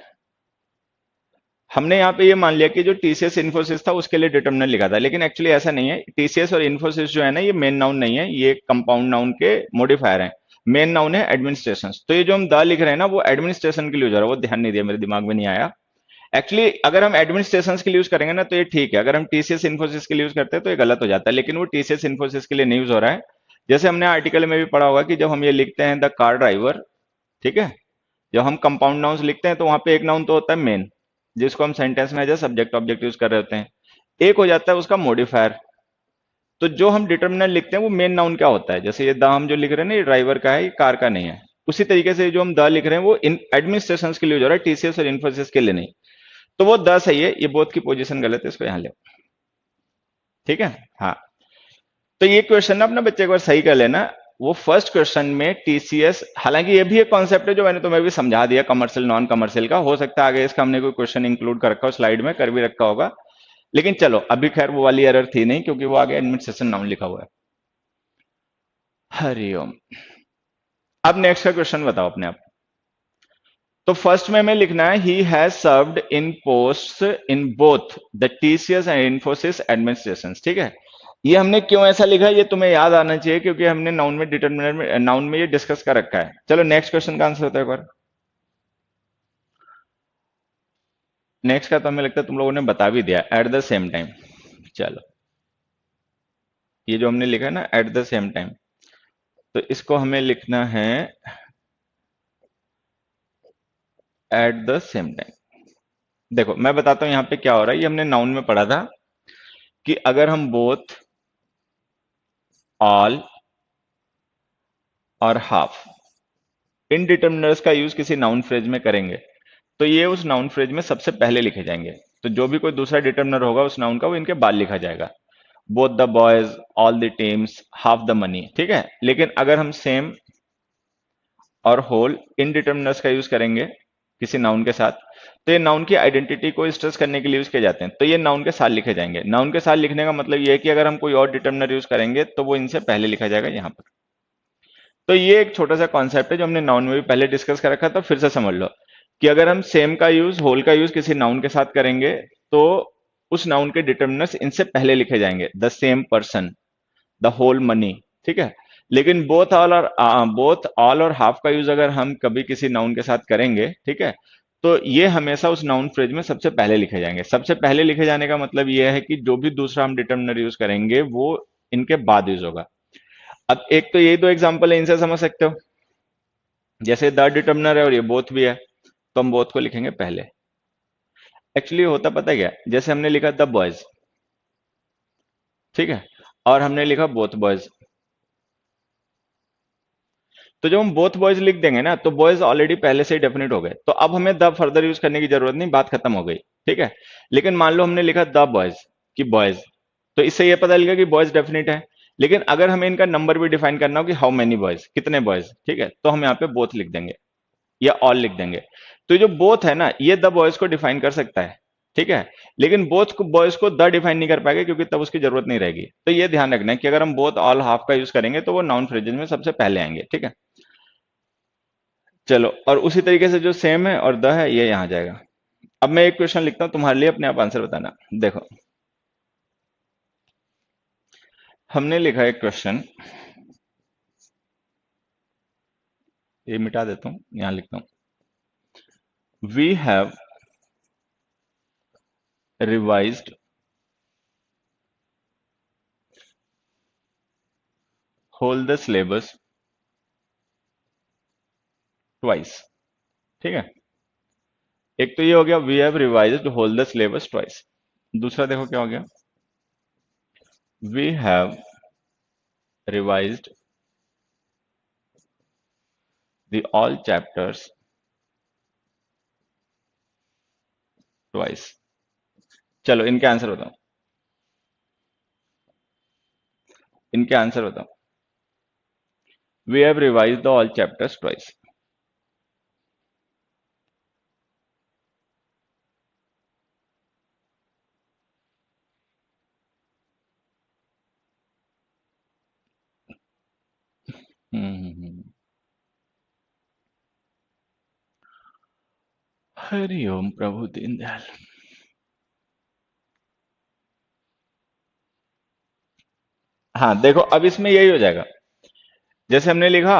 हमने यहाँ पे ये मान लिया कि जो टीसीएस इन्फोसिस था उसके लिए डिटर्मिनर लिखा था, लेकिन एक्चुअली ऐसा नहीं है। टीसीएस और इन्फोसिस जो है ना, ये मेन नाउन नहीं है, ये कंपाउंड नाउन के मॉडिफायर हैं। मेन नाउन है एडमिनिस्ट्रेशन। तो ये जो हम द लिख रहे हैं ना, वो एडमिनिस्ट्रेशन के लिए हो जा रहा है, वो ध्यान नहीं दिया, मेरे दिमाग में नहीं आया। एक्चुअली अगर हम एडमिनिस्ट्रेशन के लिए यूज करेंगे ना तो ये ठीक है, अगर हम टीसीएस इन्फोसिस के लिए यूज करते हैं तो ये गलत हो जाता है, लेकिन वो टीसीएस इन्फोसिस के लिए नहीं यूज हो रहा है। जैसे हमने आर्टिकल में भी पढ़ा होगा कि जब हम ये लिखते हैं द कार ड्राइवर, ठीक है, जब हम कंपाउंड नाउन्स लिखते हैं तो वहां पे एक नाउन तो होता है मेन, जिसको हम सेंटेंस में as a subject object use कर रहे होते हैं। एक हो जाता है उसका मॉडिफायर। तो जो हम डिटर्मिनर लिखते हैं वो मेन नाउन क्या होता है, जैसे ये द हम जो लिख रहे हैं ना, ये ड्राइवर का है, ये कार का नहीं है। उसी तरीके से जो हम द लिख रहे हैं वो इन एडमिनिस्ट्रेशन के लिए हो रहा है, टीसीएस और इन्फोसिस के लिए नहीं। तो वो द सही है, ये बोथ की पोजीशन गलत है, इसको यहां ले। ठीक है। हाँ। तो ये क्वेश्चन ना अपने बच्चे एक बार सही कर लेना। वो फर्स्ट क्वेश्चन में टीसीएस, हालांकि ये भी एक कॉन्सेप्ट है जो मैंने तुम्हें भी समझा दिया, कमर्शियल नॉन कमर्शियल का। हो सकता है आगे इसका हमने कोई क्वेश्चन इंक्लूड कर रखा हो, स्लाइड में कर भी रखा होगा, लेकिन चलो अभी खैर वो वाली एरर थी नहीं, क्योंकि वो आगे एडमिनिस्ट्रेशन नाउन लिखा हुआ है। हरिओम। अब नेक्स्ट का क्वेश्चन बताओ अपने आप। तो फर्स्ट में हमें लिखना है he has served in post in both the TCS and Infosys administration. ठीक है। ये हमने क्यों ऐसा लिखा है ये तुम्हें याद आना चाहिए, क्योंकि हमने नाउन में डिटरमिनर में नाउन में ये डिस्कस कर रखा है। चलो नेक्स्ट क्वेश्चन का आंसर होता है एक बार। नेक्स्ट का तो हमें लगता है तुम लोगों ने बता भी दिया, एट द सेम टाइम। चलो, ये जो हमने लिखा है ना एट द सेम टाइम, तो इसको हमें लिखना है एट द सेम टाइम। देखो मैं बताता हूं यहाँ पे क्या हो रहा है। ये हमने नाउन में पढ़ा था कि अगर हम बोथ, ऑल और हाफ, इन डिटर्मिनर्स का यूज किसी नाउन फ्रेज में करेंगे तो ये उस नाउन फ्रेज में सबसे पहले लिखे जाएंगे। तो जो भी कोई दूसरा डिटर्मिनर होगा उस नाउन का, वो इनके बाद लिखा जाएगा। Both the boys, all the teams, half the money. ठीक है। लेकिन अगर हम सेम और होल इन डिटर्मिनर्स का यूज करेंगे किसी नाउन के साथ, तो ये नाउन की आइडेंटिटी को स्ट्रेस करने के लिए यूज किए जाते हैं, तो ये नाउन के साथ लिखे जाएंगे। नाउन के साथ लिखने का मतलब ये है कि अगर हम कोई और डिटर्मिनर यूज करेंगे तो वो इनसे पहले लिखा जाएगा यहाँ पर। तो ये एक छोटा सा कॉन्सेप्ट है जो हमने नाउन में भी पहले डिस्कस कर रखा था, फिर से समझ लो कि अगर हम सेम का यूज, होल का यूज किसी नाउन के साथ करेंगे तो उस नाउन के डिटर्मिनर्स इनसे पहले लिखे जाएंगे। The same person, the whole money. ठीक है। लेकिन बोथ ऑल और हाफ का यूज अगर हम कभी किसी नाउन के साथ करेंगे, ठीक है, तो ये हमेशा उस नाउन फ्रेज में सबसे पहले लिखे जाएंगे। सबसे पहले लिखे जाने का मतलब ये है कि जो भी दूसरा हम डिटर्मिनर यूज करेंगे वो इनके बाद यूज होगा। अब एक तो ये दो एग्जांपल है, इनसे समझ सकते हो। जैसे द डिटर्मिनर है और ये बोथ भी है, तो हम बोथ को लिखेंगे पहले। एक्चुअली होता पता है क्या, जैसे हमने लिखा द बॉयज, ठीक है, और हमने लिखा बोथ बॉयज। तो जब हम बोथ बॉयज लिख देंगे ना तो बॉयज ऑलरेडी पहले से ही डेफिनेट हो गए, तो अब हमें द फर्दर यूज करने की जरूरत नहीं, बात खत्म हो गई। ठीक है। लेकिन मान लो हमने लिखा द बॉयज कि बॉयज, तो इससे यह पता लगा कि बॉयज डेफिनेट है। लेकिन अगर हमें इनका नंबर भी डिफाइन करना हो कि हाउ मेनी बॉयज, कितने बॉयज, ठीक है, तो हम यहाँ पे बोथ लिख देंगे या ऑल लिख देंगे। तो ये जो बोथ है ना, ये द बॉयज को डिफाइन कर सकता है। ठीक है। लेकिन बोथ को, बॉयज को द डिफाइन नहीं कर पाएगा, क्योंकि तब उसकी जरूरत नहीं रहेगी। तो ये ध्यान रखना है कि अगर हम बोथ, ऑल, हाफ का यूज करेंगे तो वो नाउन फ्रेजेस में सबसे पहले आएंगे। ठीक है। चलो, और उसी तरीके से जो सेम है और द है ये यहां जाएगा। अब मैं एक क्वेश्चन लिखता हूं तुम्हारे लिए, अपने आप आंसर बताना। देखो हमने लिखा है एक क्वेश्चन, ये मिटा देता हूं, यहां लिखता हूं। We have revised whole the syllabus twice. ठीक है। एक तो ये हो गया we have revised whole the syllabus twice. दूसरा देखो क्या हो गया, we have revised the all chapters twice. चलो इनके आंसर बताओ, इनके आंसर बताओ। We have revised the all chapters twice. हम्म हम्म, हम्म। हरिओम प्रभु दीनदयाल। हाँ देखो, अब इसमें यही हो जाएगा, जैसे हमने लिखा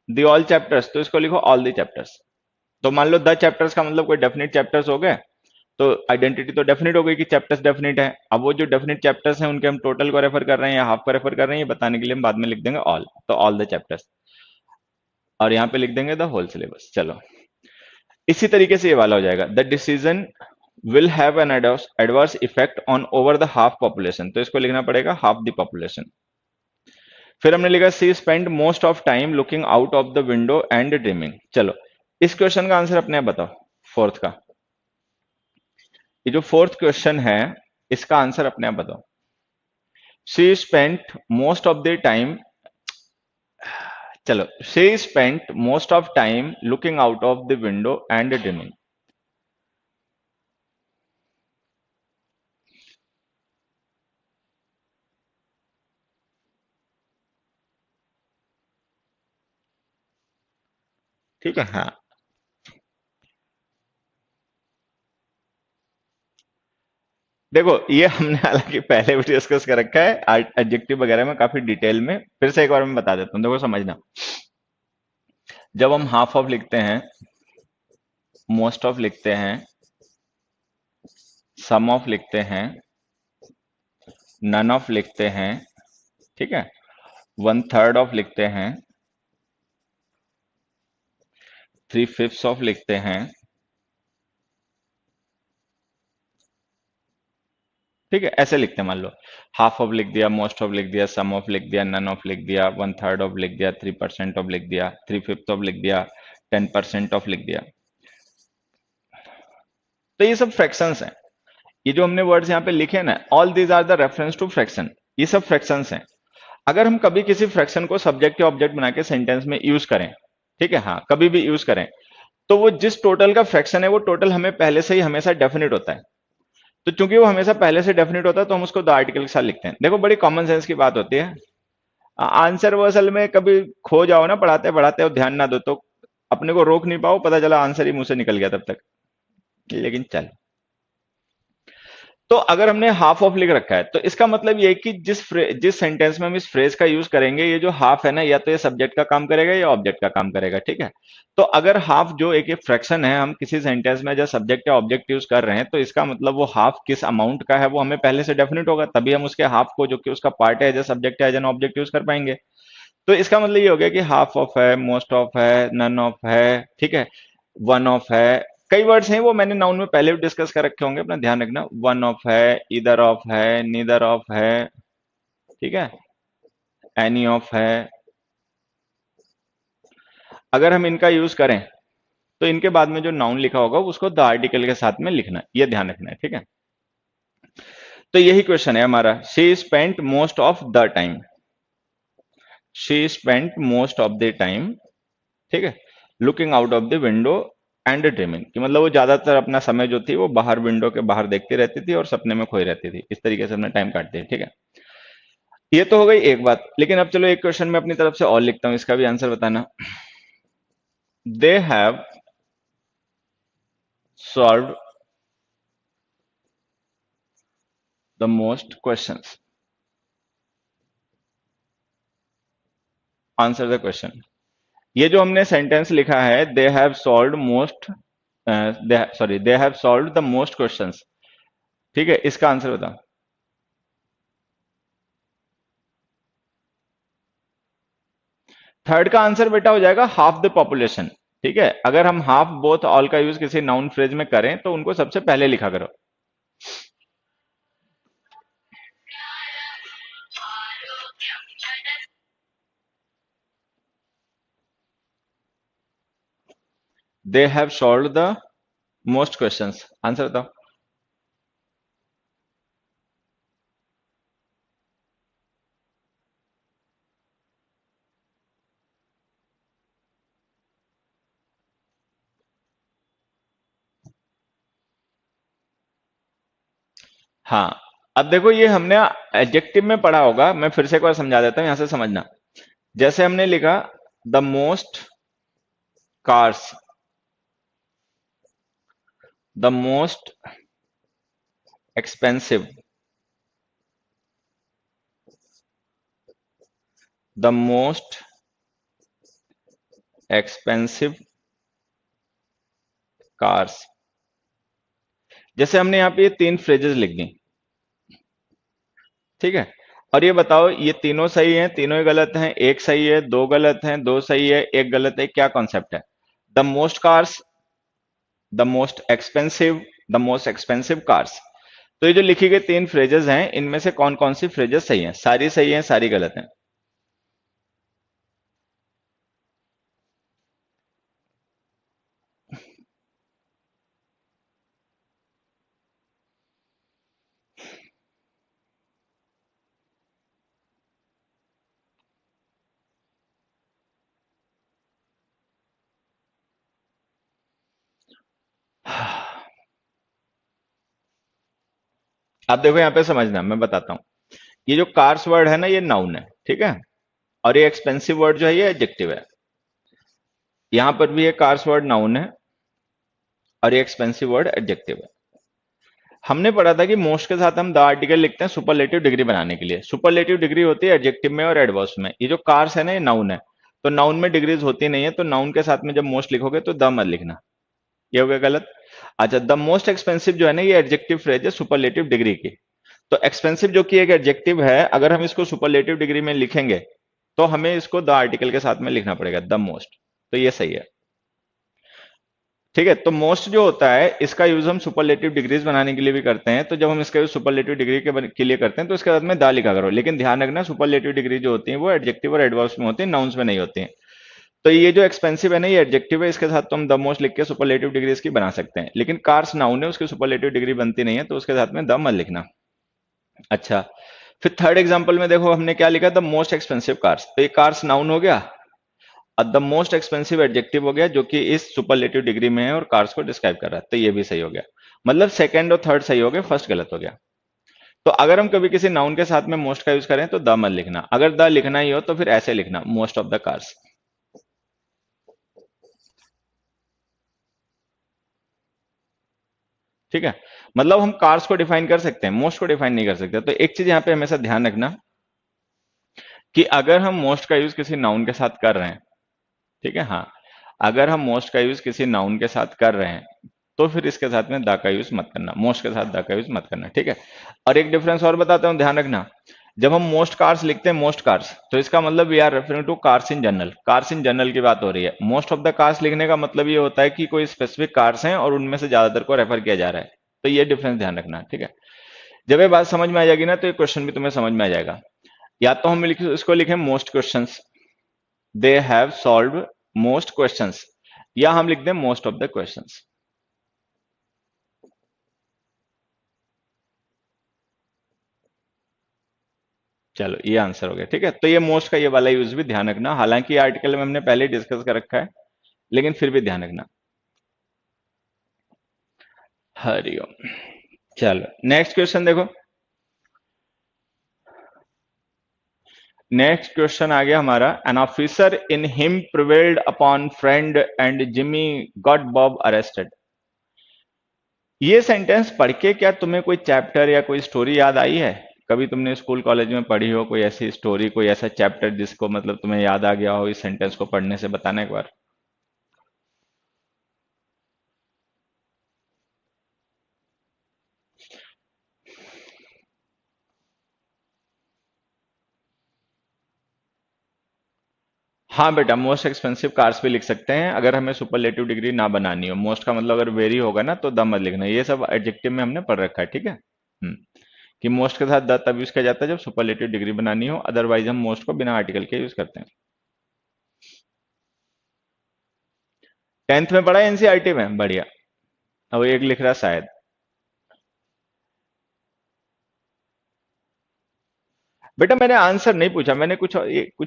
दी ऑल चैप्टर्स, तो इसको लिखो ऑल दी चैप्टर्स। तो मान लो द चैप्टर्स का मतलब कोई डेफिनेट चैप्टर्स हो गए, तो आइडेंटिटी तो डेफिनेट हो गई कि चैप्टर्स डेफिनेट है। अब वो जो डेफिनेट चैप्टर्स हैं उनके हम टोटल को रेफर कर रहे हैं या हाफ को रेफर कर रहे हैं, ये बताने के लिए हम बाद में लिख देंगे ऑल, तो ऑल द चैप्टर्स, और यहाँ पे लिख देंगे द होल सिलेबस। चलो, इसी तरीके से ये वाला हो जाएगा, the decision will have an adverse effect on over the half population, तो इसको लिखना पड़ेगा हाफ द पॉपुलेशन। फिर हमने लिखा she spend most of time looking out of the window and dreaming. चलो, इस क्वेश्चन का आंसर अपने आप बताओ, फोर्थ का, ये जो फोर्थ क्वेश्चन है इसका आंसर अपने आप बताओ। She spent most of the time, चलो, she spent most of time looking out of the window and dreaming. ठीक है, हाँ। देखो, ये हमने हालांकि पहले भी डिस्कस कर रखा है एडजेक्टिव वगैरह में काफी डिटेल में, फिर से एक बार मैं बता देता हूँ, देखो समझना। जब हम हाफ ऑफ लिखते हैं, मोस्ट ऑफ लिखते हैं, सम ऑफ लिखते हैं, नन ऑफ लिखते हैं, ठीक है, वन थर्ड ऑफ लिखते हैं, थ्री फिफ्थ ऑफ लिखते हैं, ठीक है, ऐसे लिखते हैं। मान लो हाफ ऑफ लिख दिया, मोस्ट ऑफ लिख दिया, सम ऑफ लिख दिया, नन ऑफ लिख दिया, वन थर्ड ऑफ लिख दिया, 3% ऑफ लिख दिया, थ्री फिफ्थ ऑफ लिख दिया, 10% ऑफ लिख दिया। तो ये सब फ्रैक्शंस हैं। ये जो हमने वर्ड्स यहाँ पे लिखे ना, all these are the reference to fraction, ये सब फ्रैक्शंस हैं। अगर हम कभी किसी फ्रैक्शन को सब्जेक्ट या ऑब्जेक्ट बना के सेंटेंस में यूज करें, ठीक है, हाँ, कभी भी यूज करें, तो वो जिस टोटल का फ्रैक्शन है वो टोटल हमें पहले से ही हमेशा डेफिनेट होता है। तो चूंकि वो हमेशा पहले से डेफिनेट होता है तो हम उसको द आर्टिकल के साथ लिखते हैं। देखो, बड़ी कॉमन सेंस की बात होती है। आंसर वो असल में कभी खो जाओ ना पढ़ाते पढ़ाते और ध्यान ना दो तो अपने को रोक नहीं पाओ, पता चला आंसर ही मुंह से निकल गया तब तक। लेकिन चल, तो अगर हमने हाफ ऑफ लिख रखा है तो इसका मतलब ये है कि जिस सेंटेंस में हम इस फ्रेज का यूज करेंगे, ये जो हाफ है ना, या तो ये सब्जेक्ट का काम करेगा या ऑब्जेक्ट का काम करेगा, ठीक है। तो अगर हाफ जो एक फ्रैक्शन है, हम किसी सेंटेंस में जब सब्जेक्ट या ऑब्जेक्ट यूज कर रहे हैं, तो इसका मतलब वो हाफ किस अमाउंट का है वो हमें पहले से डेफिनेट होगा, तभी हम उसके हाफ को, जो कि उसका पार्ट है, एज ए सब्जेक्ट है, एज एन ऑब्जेक्ट यूज कर पाएंगे। तो इसका मतलब ये हो गया कि हाफ ऑफ है, मोस्ट ऑफ है, नन ऑफ है, ठीक है, वन ऑफ है। कई वर्ड्स हैं वो मैंने नाउन में पहले भी डिस्कस कर रखे होंगे, अपना ध्यान रखना। वन ऑफ है, इधर ऑफ है, नीदर ऑफ है, ठीक है, एनी ऑफ है। अगर हम इनका यूज करें तो इनके बाद में जो नाउन लिखा होगा उसको द आर्टिकल के साथ में लिखना है, ये ध्यान रखना है, ठीक है। तो यही क्वेश्चन है हमारा, she spent most of the time, she spent most of the time, ठीक है, looking out of the window and dreaming, कि मतलब वो ज्यादातर अपना समय जो थी वो बाहर, विंडो के बाहर देखती रहती थी और सपने में खोई रहती थी। इस तरीके से अपना टाइम काटती है, ठीक है। ये तो हो गई एक बात, लेकिन अब चलो एक क्वेश्चन में अपनी तरफ से और लिखता हूं, इसका भी आंसर बताना। They have solve the most questions, answer the question. ये जो हमने सेंटेंस लिखा है, they have solve most, sorry, they have solve the most questions, ठीक है, इसका आंसर बताओ। थर्ड का आंसर बेटा हो जाएगा हाफ द पॉपुलेशन, ठीक है। अगर हम हाफ, बोथ, ऑल का यूज किसी नाउन फ्रेज में करें तो उनको सबसे पहले लिखा करो। They have solve the most questions, answer बताओ। हाँ, अब देखो ये हमने एडजेक्टिव में पढ़ा होगा, मैं फिर से एक बार समझा देता हूं, यहां से समझना। जैसे हमने लिखा the most cars, the most expensive, the most expensive cars. जैसे हमने यहाँ पे ये तीन फ्रेजेस लिख दी, ठीक है, और ये बताओ ये तीनों सही हैं, तीनों ही गलत हैं, एक सही है, दो गलत हैं, दो सही है, एक गलत है, क्या कॉन्सेप्ट है? The most cars, the most expensive, the most expensive cars. तो ये जो लिखी गई तीन फ्रेजेस हैं, इनमें से कौन कौन सी फ्रेजेस सही हैं? सारी सही हैं, सारी गलत हैं? आप देखो यहाँ पे समझना, मैं बताता हूं। ये जो कार्स वर्ड है ना, ये नाउन है, ठीक है, और ये एक्सपेंसिव वर्ड जो है ये एडजेक्टिव है। यहां पर भी ये कार्स वर्ड नाउन है और ये एक्सपेंसिव वर्ड एडजेक्टिव है। हमने पढ़ा था कि मोस्ट के साथ हम द आर्टिकल लिखते हैं सुपरलेटिव डिग्री बनाने के लिए। सुपरलेटिव डिग्री होती है एडजेक्टिव में और एडवर्ब्स में। ये जो कार्स है ना, ये नाउन है, तो नाउन में डिग्रीज होती नहीं है, तो नाउन के साथ में जब मोस्ट लिखोगे तो द मत लिखना। ये हो गया गलत। अच्छा, द मोस्ट एक्सपेंसिव जो है ना, ये एडजेक्टिव फ्रेज है सुपरलेटिव डिग्री की। तो एक्सपेंसिव जो कि एक एडजेक्टिव है, अगर हम इसको सुपरलेटिव डिग्री में लिखेंगे तो हमें इसको द आर्टिकल के साथ में लिखना पड़ेगा, द मोस्ट। तो ये सही है, ठीक है। तो मोस्ट जो होता है, इसका यूज हम सुपरलेटिव डिग्रीज बनाने के लिए भी करते हैं। तो जब हम इसका यूज सुपरलेटिव डिग्री के लिए करते हैं तो इसके साथ में दा लिखा करो। लेकिन ध्यान रखना, सुपरलेटिव डिग्री जो होती है वो एडजेक्टिव और एडवर्ब्स में होती है, नाउन्स में नहीं होती है। तो ये जो एक्सपेंसिव है ना, ये एडजेक्टिव है, इसके साथ तो हम द मोस्ट लिख के सुपरलेटिव डिग्री इसकी बना सकते हैं। लेकिन कार्स नाउन है, उसकी सुपरलेटिव डिग्री बनती नहीं है, तो उसके साथ में द मत लिखना। अच्छा, फिर थर्ड एग्जांपल में देखो हमने क्या लिखा, द मोस्ट एक्सपेंसिव कार्स। तो ये कार्स नाउन हो गया और द मोस्ट एक्सपेंसिव एडजेक्टिव हो गया, जो कि इस सुपरलेटिव डिग्री में है और कार्स को डिस्क्राइब कर रहा है। तो ये भी सही हो गया। मतलब सेकंड और थर्ड सही हो गए, फर्स्ट गलत हो गया। तो अगर हम कभी किसी नाउन के साथ में मोस्ट का यूज करें तो द मत लिखना। अगर द लिखना ही हो तो फिर ऐसे लिखना, मोस्ट ऑफ द कार्स। ठीक है, मतलब हम कार्स को डिफाइन कर सकते हैं, मोस्ट को डिफाइन नहीं कर सकते। तो एक चीज यहां पे हमेशा ध्यान रखना कि अगर हम मोस्ट का यूज किसी नाउन के साथ कर रहे हैं, ठीक है, हाँ, अगर हम मोस्ट का यूज किसी नाउन के साथ कर रहे हैं तो फिर इसके साथ में द का यूज मत करना, मोस्ट के साथ द का यूज मत करना, ठीक है। और एक डिफरेंस और बताता हूं, ध्यान रखना। जब हम मोस्ट कार्स लिखते हैं, मोस्ट कार्स, तो इसका मतलब we are referring to cars in general. Cars in general की बात हो रही है। मोस्ट ऑफ द कार्स लिखने का मतलब ये होता है कि कोई स्पेसिफिक कार्स हैं और उनमें से ज्यादातर को रेफर किया जा रहा है। तो ये डिफरेंस ध्यान रखना, ठीक है। जब ये बात समझ में आ जाएगी ना, तो ये क्वेश्चन भी तुम्हें समझ में आ जाएगा। या तो हम इसको लिखें most questions, they have solve most questions, या हम लिख दें मोस्ट ऑफ द क्वेश्चंस। चलो, ये आंसर हो गया, ठीक है। तो ये मोस्ट का ये वाला यूज भी ध्यान रखना। हालांकि आर्टिकल में हमने पहले डिस्कस कर रखा है, लेकिन फिर भी ध्यान रखना। हरिओम। चलो नेक्स्ट क्वेश्चन देखो। नेक्स्ट क्वेश्चन आ गया हमारा, an officer in him prevailed upon friend and Jimmy got Bob arrested. ये सेंटेंस पढ़ के क्या तुम्हें कोई चैप्टर या कोई स्टोरी याद आई है? कभी तुमने स्कूल कॉलेज में पढ़ी हो कोई ऐसी स्टोरी, कोई ऐसा चैप्टर जिसको मतलब तुम्हें याद आ गया हो इस सेंटेंस को पढ़ने से? बताना एक बार। हाँ बेटा, मोस्ट एक्सपेंसिव कार्स भी लिख सकते हैं अगर हमें सुपरलेटिव डिग्री ना बनानी हो। मोस्ट का मतलब अगर वेरी होगा ना तो द मत लिखना। ये सब एडजेक्टिव में हमने पढ़ रखा है, ठीक है। कि मोस्ट के साथ द तब यूज किया जाता है जब सुपरलेटिव डिग्री बनानी हो, अदरवाइज हम मोस्ट को बिना आर्टिकल के यूज करते हैं। टेंथ में पढ़ा है एनसीईआरटी में, बढ़िया। अब एक लिख रहा है शायद। बेटा मैंने आंसर नहीं पूछा, मैंने कुछ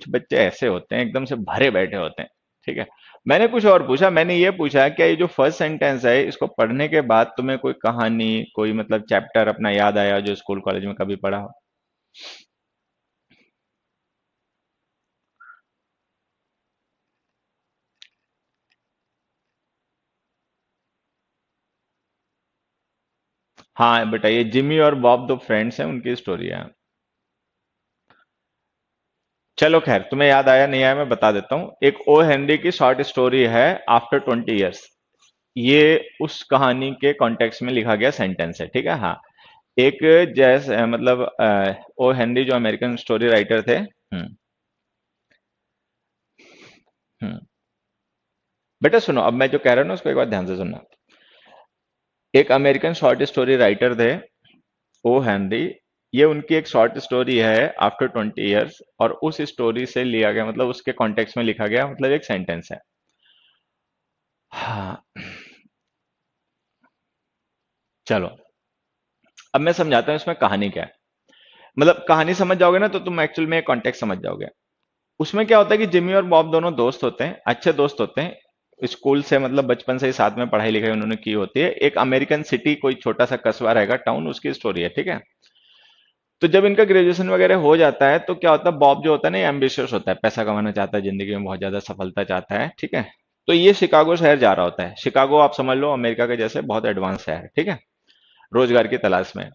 बच्चे ऐसे होते हैं एकदम से भरे बैठे होते हैं, ठीक है। मैंने कुछ और पूछा, मैंने ये पूछा कि ये जो फर्स्ट सेंटेंस है इसको पढ़ने के बाद तुम्हें कोई कहानी, कोई मतलब चैप्टर अपना याद आया जो स्कूल कॉलेज में कभी पढ़ा हो? हाँ बेटा, ये जिमी और बॉब दो फ्रेंड्स हैं, उनकी स्टोरी है। चलो खैर, तुम्हें याद आया नहीं आया मैं बता देता हूँ। एक ओ हेनरी की शॉर्ट स्टोरी है, आफ्टर 20 ईयर्स। ये उस कहानी के कॉन्टेक्स्ट में लिखा गया सेंटेंस है, ठीक है। हाँ, एक जैसे मतलब ओ हेनरी जो अमेरिकन स्टोरी राइटर थे। हम्म। बेटा सुनो, अब मैं जो कह रहा हूँ ना उसको एक बार ध्यान से सुनना। एक अमेरिकन शॉर्ट स्टोरी राइटर थे, ओ हेनरी। ये उनकी एक शॉर्ट स्टोरी है, आफ्टर 20 ईयर्स, और उस स्टोरी से लिया गया, मतलब उसके कॉन्टेक्स्ट में लिखा गया, मतलब एक सेंटेंस है। हाँ। चलो, अब मैं समझाता हूँ इसमें कहानी क्या है। मतलब कहानी समझ जाओगे ना तो तुम एक्चुअल में कॉन्टेक्स्ट समझ जाओगे। उसमें क्या होता है कि जिमी और बॉब दोनों दोस्त होते हैं, अच्छे दोस्त होते हैं, स्कूल से मतलब बचपन से ही साथ में पढ़ाई लिखाई उन्होंने की होती है। एक अमेरिकन सिटी, कोई छोटा सा कस्बा रहेगा, टाउन, उसकी स्टोरी है, ठीक है। तो जब इनका ग्रेजुएशन वगैरह हो जाता है तो क्या होता है, बॉब जो होता है ना, एम्बिशियस होता है, पैसा कमाना चाहता है, जिंदगी में बहुत ज्यादा सफलता चाहता है, ठीक है। तो ये शिकागो शहर जा रहा होता है। शिकागो आप समझ लो अमेरिका के जैसे बहुत एडवांस शहर है, ठीक है, रोजगार की तलाश में।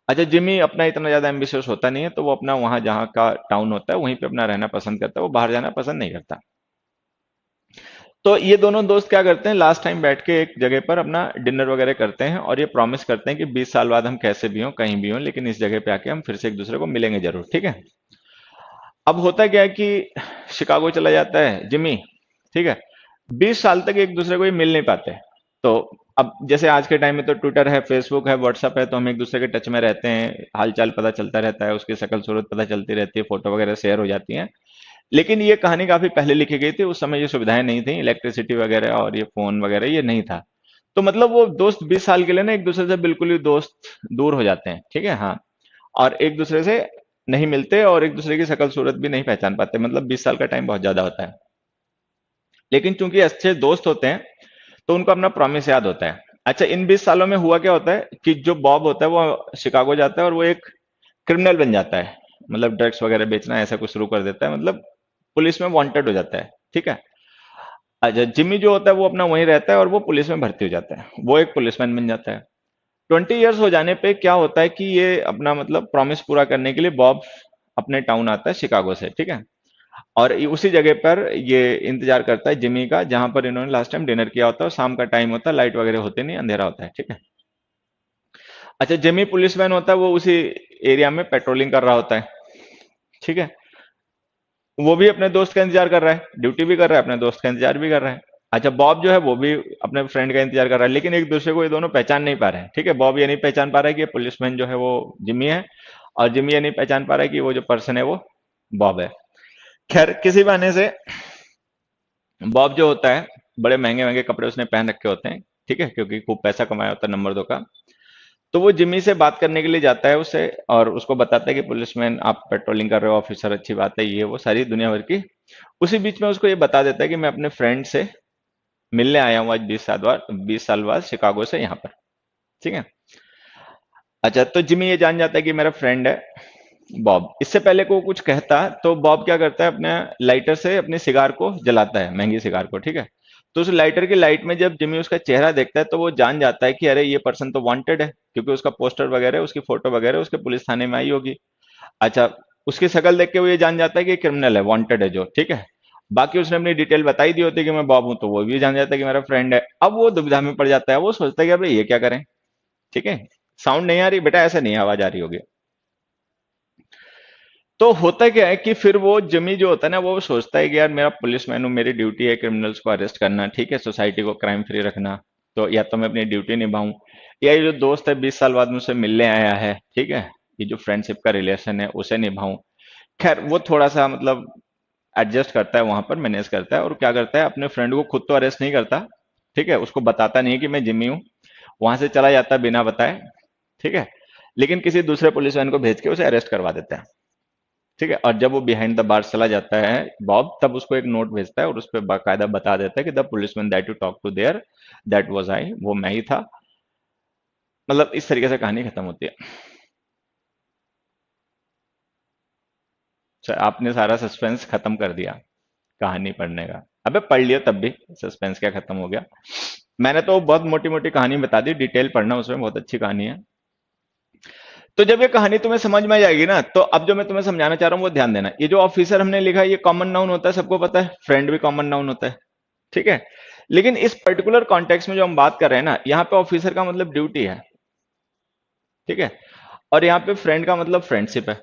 अच्छा, जिमी अपना इतना ज्यादा एम्बिशियस होता नहीं है, तो वो अपना वहां जहाँ का टाउन होता है वहीं पे अपना रहना पसंद करता है, वो बाहर जाना पसंद नहीं करता। तो ये दोनों दोस्त क्या करते हैं, लास्ट टाइम बैठ के एक जगह पर अपना डिनर वगैरह करते हैं, और ये प्रॉमिस करते हैं कि 20 साल बाद हम कैसे भी हों, कहीं भी हों, लेकिन इस जगह पे आके हम फिर से एक दूसरे को मिलेंगे जरूर, ठीक है। अब होता क्या है कि शिकागो चला जाता है जिमी, ठीक है। 20 साल तक एक दूसरे को ये मिल नहीं पाते। तो अब जैसे आज के टाइम में तो ट्विटर है, फेसबुक है, व्हाट्सएप है, तो हम एक दूसरे के टच में रहते हैं, हालचाल पता चलता रहता है, उसकी शक्ल सूरत पता चलती रहती है, फोटो वगैरह शेयर हो जाती हैं। लेकिन ये कहानी काफी पहले लिखी गई थी, उस समय ये सुविधाएं नहीं थी, इलेक्ट्रिसिटी वगैरह और ये फोन वगैरह ये नहीं था। तो मतलब वो दोस्त 20 साल के लिए ना एक दूसरे से बिल्कुल ही दोस्त दूर हो जाते हैं, ठीक है। हाँ, और एक दूसरे से नहीं मिलते और एक दूसरे की शक्ल सूरत भी नहीं पहचान पाते, मतलब 20 साल का टाइम बहुत ज्यादा होता है। लेकिन चूंकि अच्छे दोस्त होते हैं तो उनको अपना प्रॉमिस याद होता है। अच्छा, इन 20 सालों में हुआ क्या होता है कि जो बॉब होता है वो शिकागो जाता है और वो एक क्रिमिनल बन जाता है, मतलब ड्रग्स वगैरह बेचना ऐसा कुछ शुरू कर देता है, मतलब पुलिस में वांटेड हो जाता है, ठीक है। अच्छा, जिम्मी जो होता है वो अपना वहीं रहता है और वो पुलिस में भर्ती हो जाता है, वो एक पुलिसमैन बन जाता है। 20 ईयर्स हो जाने पे क्या होता है कि ये अपना मतलब प्रॉमिस पूरा करने के लिए बॉब अपने टाउन आता है शिकागो से, ठीक है। और उसी जगह पर ये इंतजार करता है जिमी का, जहां पर इन्होंने लास्ट टाइम डिनर किया होता है, और शाम का टाइम होता है, लाइट वगैरह होते नहीं, अंधेरा होता है, ठीक है। अच्छा, जिमी पुलिसमैन होता है, वो उसी एरिया में पेट्रोलिंग कर रहा होता है, ठीक है। वो भी अपने दोस्त का इंतजार कर रहा है, ड्यूटी भी कर रहा है, अपने दोस्त का इंतजार भी कर रहा है। अच्छा, बॉब जो है वो भी अपने फ्रेंड का इंतजार कर रहा है, लेकिन एक दूसरे को ये दोनों पहचान नहीं पा रहे हैं, ठीक है। बॉब ये नहीं पहचान पा रहा है कि ये पुलिसमैन जो है वो जिमी है, और जिमी ये नहीं पहचान पा रहा है कि वो जो पर्सन है वो बॉब है। खैर, किसी बहाने से बॉब जो होता है, बड़े महंगे महंगे कपड़े उसने पहन रखे होते हैं, ठीक है, क्योंकि खूब पैसा कमाया होता है नंबर 2 का। तो वो जिम्मी से बात करने के लिए जाता है उससे, और उसको बताता है कि पुलिसमैन आप पेट्रोलिंग कर रहे हो ऑफिसर, अच्छी बात है, ये वो सारी दुनिया भर की। उसी बीच में उसको ये बता देता है कि मैं अपने फ्रेंड से मिलने आया हूँ आज 20 साल बाद शिकागो से यहाँ पर, ठीक है। अच्छा, तो जिम्मी ये जान जाता है कि मेरा फ्रेंड है बॉब। इससे पहले को वो कुछ कहता तो बॉब क्या करता है, अपने लाइटर से अपने सिगार को जलाता है, महंगी सिगार को, ठीक है। तो उस लाइटर की लाइट में जब जिमी उसका चेहरा देखता है तो वो जान जाता है कि अरे ये पर्सन तो वांटेड है, क्योंकि उसका पोस्टर वगैरह, उसकी फोटो वगैरह उसके पुलिस थाने में आई होगी। अच्छा, उसकी शक्ल देख के वो ये जान जाता है कि क्रिमिनल है, वांटेड है जो, ठीक है। बाकी उसने अपनी डिटेल बताई दी होती है कि मैं बॉब हूं, तो वो भी जान जाता है कि मेरा फ्रेंड है। अब वो दुविधा में पड़ जाता है, वो सोचता है कि अबे ये क्या करें, ठीक है। साउंड नहीं आ रही बेटा, ऐसे नहीं आवाज आ रही होगी। तो होता क्या है कि फिर वो जिमी जो होता है ना, वो सोचता है कि यार मेरा पुलिसमैन हूँ, मेरी ड्यूटी है क्रिमिनल्स को अरेस्ट करना, ठीक है, सोसाइटी को क्राइम फ्री रखना। तो या तो मैं अपनी ड्यूटी निभाऊं, या ये जो दोस्त है 20 साल बाद मुझसे मिलने आया है, ठीक है, ये जो फ्रेंडशिप का रिलेशन है उसे निभाऊं। खैर, वो थोड़ा सा मतलब एडजस्ट करता है, वहां पर मैनेज करता है, और क्या करता है, अपने फ्रेंड को खुद तो अरेस्ट नहीं करता, ठीक है, उसको बताता नहीं है कि मैं जिम्मी हूँ, वहां से चला जाता है बिना बताए, ठीक है। लेकिन किसी दूसरे पुलिसमैन को भेज के उसे अरेस्ट करवा देता है, ठीक है। और जब वो बिहाइंड द बार चला जाता है बॉब, तब उसको एक नोट भेजता है और उस पर बाकायदा बता देता है कि the policeman that you talk to there, that was I, वो मैं ही था। मतलब इस तरीके से कहानी खत्म होती है। आपने सारा सस्पेंस खत्म कर दिया कहानी पढ़ने का। अबे पढ़ लियो तब भी, सस्पेंस क्या खत्म हो गया। मैंने तो बहुत मोटी मोटी कहानी बता दी, डिटेल पढ़ना, उसमें बहुत अच्छी कहानी है। तो जब ये कहानी तुम्हें समझ में आ जाएगी ना, तो अब जो मैं तुम्हें समझाना चाह रहा हूं वो ध्यान देना। ये जो ऑफिसर हमने लिखा है ये कॉमन नाउन होता है, सबको पता है। फ्रेंड भी कॉमन नाउन होता है, ठीक है। लेकिन इस पर्टिकुलर कॉन्टेक्स्ट में जो हम बात कर रहे हैं ना, यहाँ पे ऑफिसर का मतलब ड्यूटी है, ठीक है। और यहाँ पे फ्रेंड का मतलब फ्रेंडशिप है।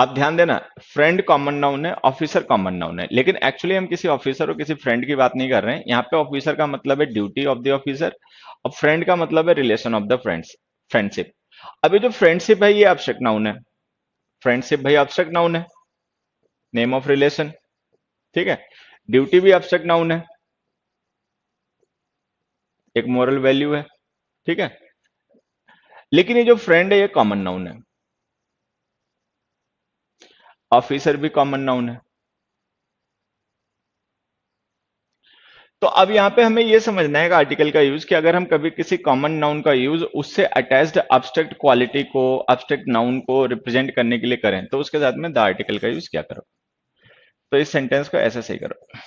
अब ध्यान देना, फ्रेंड कॉमन नाउन है, ऑफिसर कॉमन नाउन है, लेकिन एक्चुअली हम किसी ऑफिसर और किसी फ्रेंड की बात नहीं कर रहे हैं। यहाँ पे ऑफिसर का मतलब है ड्यूटी ऑफ द ऑफिसर, और फ्रेंड का मतलब है relation of the friends, friendship. अभी जो फ्रेंडशिप है ये एब्स्ट्रैक्ट नाउन है। फ्रेंडशिप भाई एब्स्ट्रैक्ट नाउन है, नेम ऑफ रिलेशन, ठीक है। ड्यूटी भी एब्स्ट्रैक्ट नाउन है, एक मोरल वैल्यू है, ठीक है। लेकिन ये जो फ्रेंड है ये कॉमन नाउन है, ऑफिसर भी कॉमन नाउन है। तो अब यहां पे हमें यह समझना है आर्टिकल का यूज, कि अगर हम कभी किसी कॉमन नाउन का यूज उससे अटैच्ड अब्स्ट्रैक्ट क्वालिटी को, अब्स्ट्रैक्ट नाउन को रिप्रेजेंट करने के लिए करें, तो उसके साथ में द आर्टिकल का यूज क्या करो। तो इस सेंटेंस को ऐसे सही करो,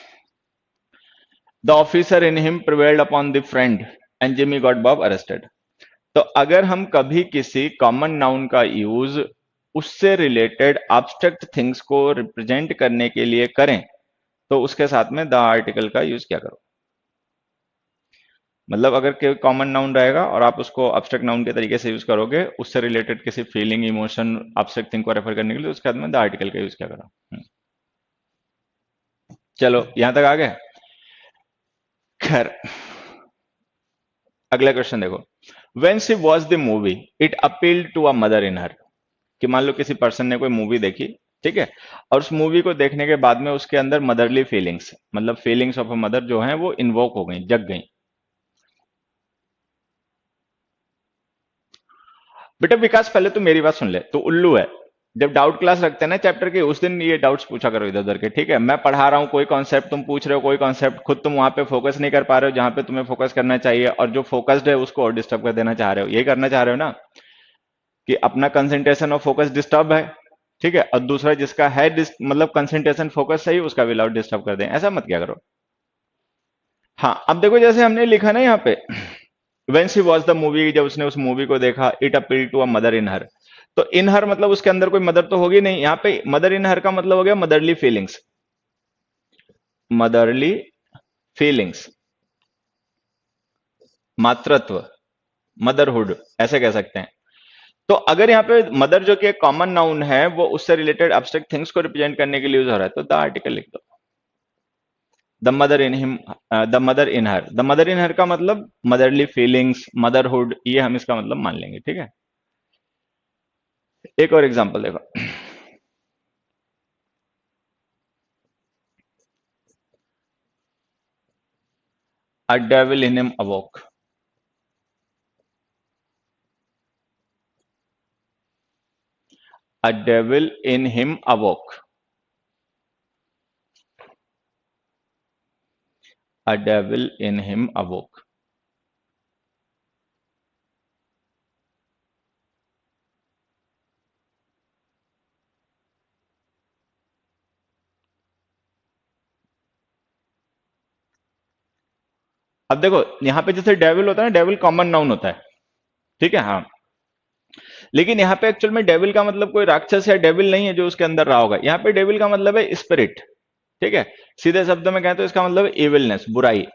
the officer in him prevailed upon the friend and Jimmy got Bob arrested. तो अगर हम कभी किसी कॉमन नाउन का यूज उससे रिलेटेड अब्स्ट्रैक्ट थिंग्स को रिप्रेजेंट करने के लिए करें, तो उसके साथ में द आर्टिकल का यूज क्या करो। मतलब अगर कोई कॉमन नाउन रहेगा और आप उसको अब्स्ट्रैक्ट नाउन के तरीके से यूज करोगे, उससे रिलेटेड किसी फीलिंग, इमोशन, अब्स्ट्रैक्ट थिंग को रेफर करने के लिए, उसके बाद में द आर्टिकल का यूज क्या करो। चलो यहां तक आ गए। खैर, अगला क्वेश्चन देखो, when she watch the movie it appealed to a mother in her. कि मान लो किसी पर्सन ने कोई मूवी देखी, ठीक है, और उस मूवी को देखने के बाद में उसके अंदर मदरली फीलिंग्स, मतलब फीलिंग्स ऑफ अ मदर जो है वो इन्वोक हो गई, जग गई। बेटा विकास पहले तो मेरी बात सुन ले, तो उल्लू है। जब डाउट क्लास रखते हैं ना चैप्टर के, उस दिन ये डाउट्स पूछा करो इधर उधर के, ठीक है। मैं पढ़ा रहा हूँ, कोई कॉन्सेप्ट तुम पूछ रहे हो, कोई कॉन्सेप्ट खुद तुम वहां पे फोकस नहीं कर पा रहे हो जहां पे तुम्हें फोकस करना चाहिए, और जो फोकस्ड है उसको और डिस्टर्ब कर देना चाह रहे हो, यही करना चाह रहे हो ना, कि अपना कंसंट्रेशन और फोकस डिस्टर्ब है, ठीक है, और दूसरा जिसका है मतलब कंसंट्रेशन फोकस सही, उसका विदाउट डिस्टर्ब कर दें, ऐसा मत क्या करो। हाँ, अब देखो जैसे हमने लिखा ना यहाँ पे, when she watch the movie, जब उसने उस मूवी को देखा, it appeal to a mother in her. तो इन हर मतलब उसके अंदर कोई मदर तो होगी नहीं, यहाँ पे मदर इन हर का मतलब हो गया मदरली फीलिंग्स, मदरली फीलिंग्स, मातृत्व, मदरहुड, ऐसे कह सकते हैं। तो अगर यहाँ पे मदर जो कि कॉमन नाउन है, वो उससे रिलेटेड एब्स्ट्रैक्ट थिंग्स को रिप्रेजेंट करने के लिए यूज हो रहा है, तो द आर्टिकल लिख दो, the mother in him, the mother in her. The mother in her का मतलब मदरली फीलिंग्स, मदरहुड, ये हम इसका मतलब मान लेंगे, ठीक है। एक और एग्जांपल देखो, a devil in him awoke. A devil in him awoke. A devil in him awoke. अब देखो यहां पे जैसे डेविल होता है ना, डेविल कॉमन नाउन होता है, ठीक है, हाँ। लेकिन यहाँ पे एक्चुअल में डेविल का मतलब कोई राक्षस या डेविल नहीं है जो उसके अंदर रहा होगा। यहाँ पे डेविल का मतलब है स्पिरिट, ठीक है। सीधे शब्द में कहें तो इसका मतलब है इविलनेस, बुराई।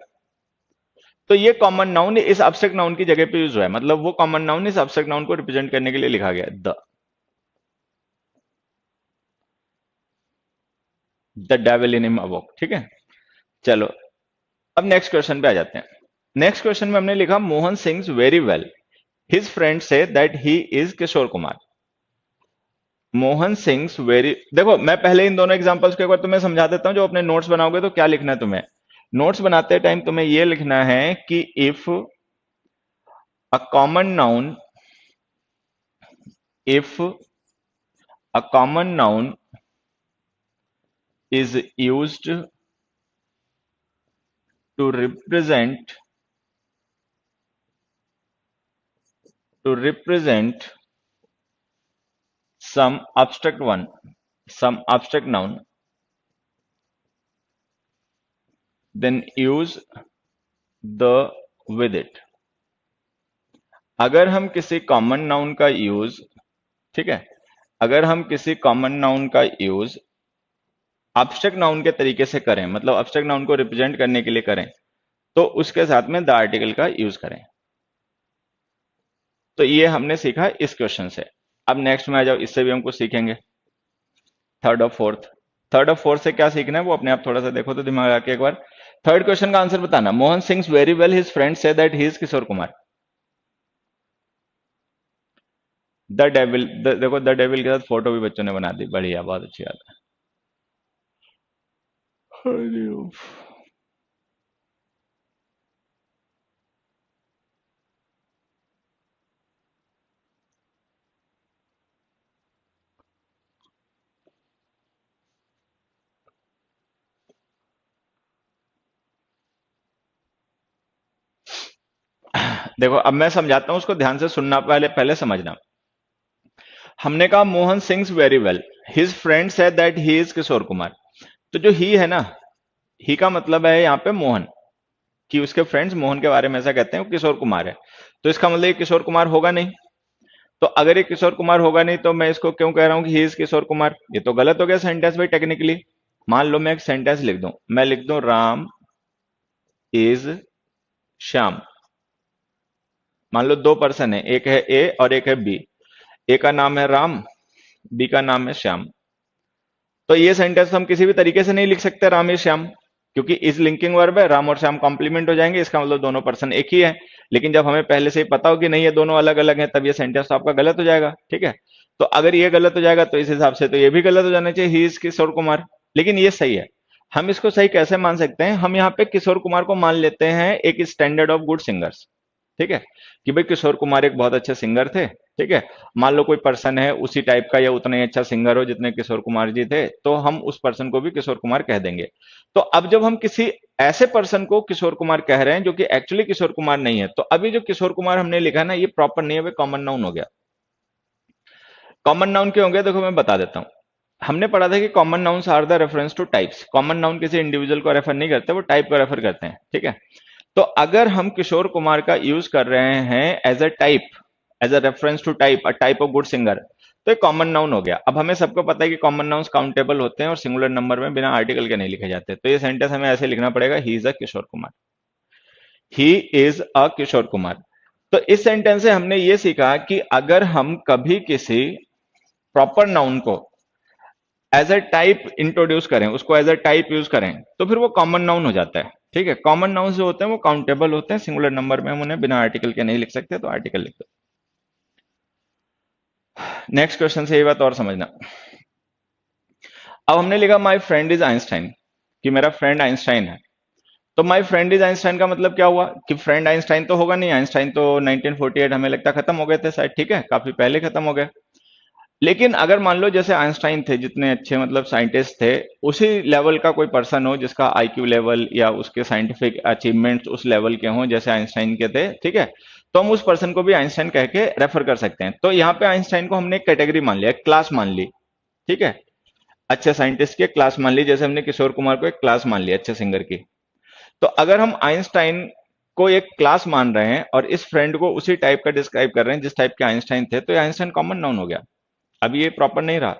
तो ये कॉमन नाउन इस एब्स्ट्रैक्ट नाउन की जगह पे यूज हुआ है, मतलब वो कॉमन नाउन इस एब्स्ट्रैक्ट नाउन को रिप्रेजेंट करने के लिए लिखा गया है, द डेविल इन हिम अवोक, ठीक है। चलो अब नेक्स्ट क्वेश्चन पे आ जाते हैं। नेक्स्ट क्वेश्चन में हमने लिखा, Mohan sings very well, his friend से that he is Kishore Kumar. Mohan sings very, देखो मैं पहले इन दोनों एग्जांपल्स को एक बार तुम्हें समझा देता हूं। जो अपने नोट्स बनाओगे तो क्या लिखना है तुम्हें, नोट्स बनाते टाइम तुम्हें यह लिखना है कि if a common noun, if a common noun is used to represent, to represent some abstract one, some abstract noun, then use the with it. अगर हम किसी कॉमन नाउन का यूज, ठीक है, अगर हम किसी कॉमन नाउन का यूज एब्स्ट्रैक्ट नाउन के तरीके से करें, मतलब एब्स्ट्रैक्ट नाउन को रिप्रेजेंट करने के लिए करें, तो उसके साथ में द आर्टिकल का यूज करें। तो ये हमने सीखा इस क्वेश्चन से। अब नेक्स्ट में आ जाओ, इससे भी हम कुछ सीखेंगे। थर्ड और फोर्थ, थर्ड और फोर्थ से क्या सीखना है वो अपने आप थोड़ा सा देखो तो दिमाग आके एक बार। थर्ड क्वेश्चन का आंसर बताना। Mohan sings very well, his friend से that he is Kishore Kumar. The devil, देखो द डेविल के साथ फोटो भी बच्चों ने बना दी, बढ़िया, बहुत अच्छी बात है। अरे उफ। देखो अब मैं समझाता हूं, उसको ध्यान से सुनना, पहले पहले समझना। हमने कहा Mohan sings very well, his friend said that he is Kishore Kumar. तो जो ही है ना, ही का मतलब है यहाँ पे मोहन, कि उसके फ्रेंड्स मोहन के बारे में ऐसा कहते हैं वो किशोर कुमार है। तो इसका मतलब ये किशोर कुमार होगा नहीं। तो अगर ये किशोर कुमार होगा नहीं तो मैं इसको क्यों कह रहा हूं कि ही इज किशोर कुमार? ये तो गलत हो गया सेंटेंस भाई टेक्निकली। मान लो मैं एक सेंटेंस लिख दूं, मैं लिख दूं राम इज श्याम। मान लो दो पर्सन है, एक है ए और एक है बी। ए का नाम है राम, बी का नाम है श्याम। तो ये सेंटेंस हम किसी भी तरीके से नहीं लिख सकते राम इज श्याम, क्योंकि इज लिंकिंग वर्ब है, राम और श्याम कॉम्प्लीमेंट हो जाएंगे, इसका मतलब दोनों पर्सन एक ही है। लेकिन जब हमें पहले से ही पता हो कि नहीं ये दोनों अलग अलग हैं, तब ये सेंटेंस तो आपका गलत हो जाएगा, ठीक है। तो अगर ये गलत हो जाएगा तो इस हिसाब से तो ये भी गलत हो जाना चाहिए, ही इज किशोर कुमार। लेकिन ये सही है। हम इसको सही कैसे मान सकते हैं? हम यहाँ पे किशोर कुमार को मान लेते हैं एक स्टैंडर्ड ऑफ गुड सिंगर्स, ठीक है, कि भाई किशोर कुमार एक बहुत अच्छे सिंगर थे, ठीक है। मान लो कोई पर्सन है उसी टाइप का या उतना ही अच्छा सिंगर हो जितने किशोर कुमार जी थे, तो हम उस पर्सन को भी किशोर कुमार कह देंगे। तो अब जब हम किसी ऐसे पर्सन को किशोर कुमार कह रहे हैं जो कि एक्चुअली किशोर कुमार नहीं है, तो अभी जो किशोर कुमार हमने लिखा है ना, ये प्रॉपर नहीं है, वो कॉमन नाउन हो गया। कॉमन नाउन क्यों हो गया? देखो मैं बता देता हूं। हमने पढ़ा था कि common nouns are the reference to types. Common noun किसी इंडिविजुअल को रेफर नहीं करते, वो टाइप को रेफर करते हैं, ठीक है। तो अगर हम किशोर कुमार का यूज कर रहे हैं as a type, as a reference to type, a type of good singer, तो एक कॉमन नाउन हो गया। अब हमें सबको पता है कि कॉमन नाउन्स काउंटेबल होते हैं और सिंगुलर नंबर में बिना आर्टिकल के नहीं लिखे जाते। तो ये सेंटेंस हमें ऐसे लिखना पड़ेगा, he is a Kishore Kumar, he is a Kishore Kumar. तो इस सेंटेंस से हमने ये सीखा कि अगर हम कभी किसी प्रॉपर नाउन को एज अ टाइप इंट्रोड्यूस करें, उसको एज अ टाइप यूज करें, तो फिर वो कॉमन नाउन हो जाता है, ठीक है। कॉमन नाउन जो होते हैं वो काउंटेबल होते हैं, सिंगुलर नंबर में हम उन्हें बिना आर्टिकल के नहीं लिख सकते, तो आर्टिकल लिख दो। नेक्स्ट क्वेश्चन से ये बात और समझना। अब हमने लिखा माई फ्रेंड इज आइंस्टाइन, कि मेरा फ्रेंड आइंस्टाइन है। तो माई फ्रेंड इज आइंस्टाइन का मतलब क्या हुआ? कि फ्रेंड आइंस्टाइन तो होगा नहीं, आइंस्टाइन तो 1948 हमें लगता खत्म हो गए थे शायद, ठीक है, काफी पहले खत्म हो गए। लेकिन अगर मान लो जैसे आइंस्टाइन थे, जितने अच्छे मतलब साइंटिस्ट थे, उसी लेवल का कोई पर्सन हो जिसका आईक्यू लेवल या उसके साइंटिफिक अचीवमेंट्स उस लेवल के हों जैसे आइंस्टाइन के थे, ठीक है, तो हम उस पर्सन को भी आइंस्टाइन कह के रेफर कर सकते हैं। तो यहाँ पे आइंस्टाइन को हमने एक कैटेगरी मान लिया, एक क्लास मान ली, ठीक है, अच्छे साइंटिस्ट की एक क्लास मान ली, जैसे हमने किशोर कुमार को एक क्लास मान लिया अच्छे सिंगर की। तो अगर हम आइंस्टाइन को एक क्लास मान रहे हैं और इस फ्रेंड को उसी टाइप का डिस्क्राइब कर रहे हैं जिस टाइप के आइंस्टाइन थे, तो आइंस्टाइन कॉमन नाउन हो गया। अब ये प्रॉपर नहीं रहा।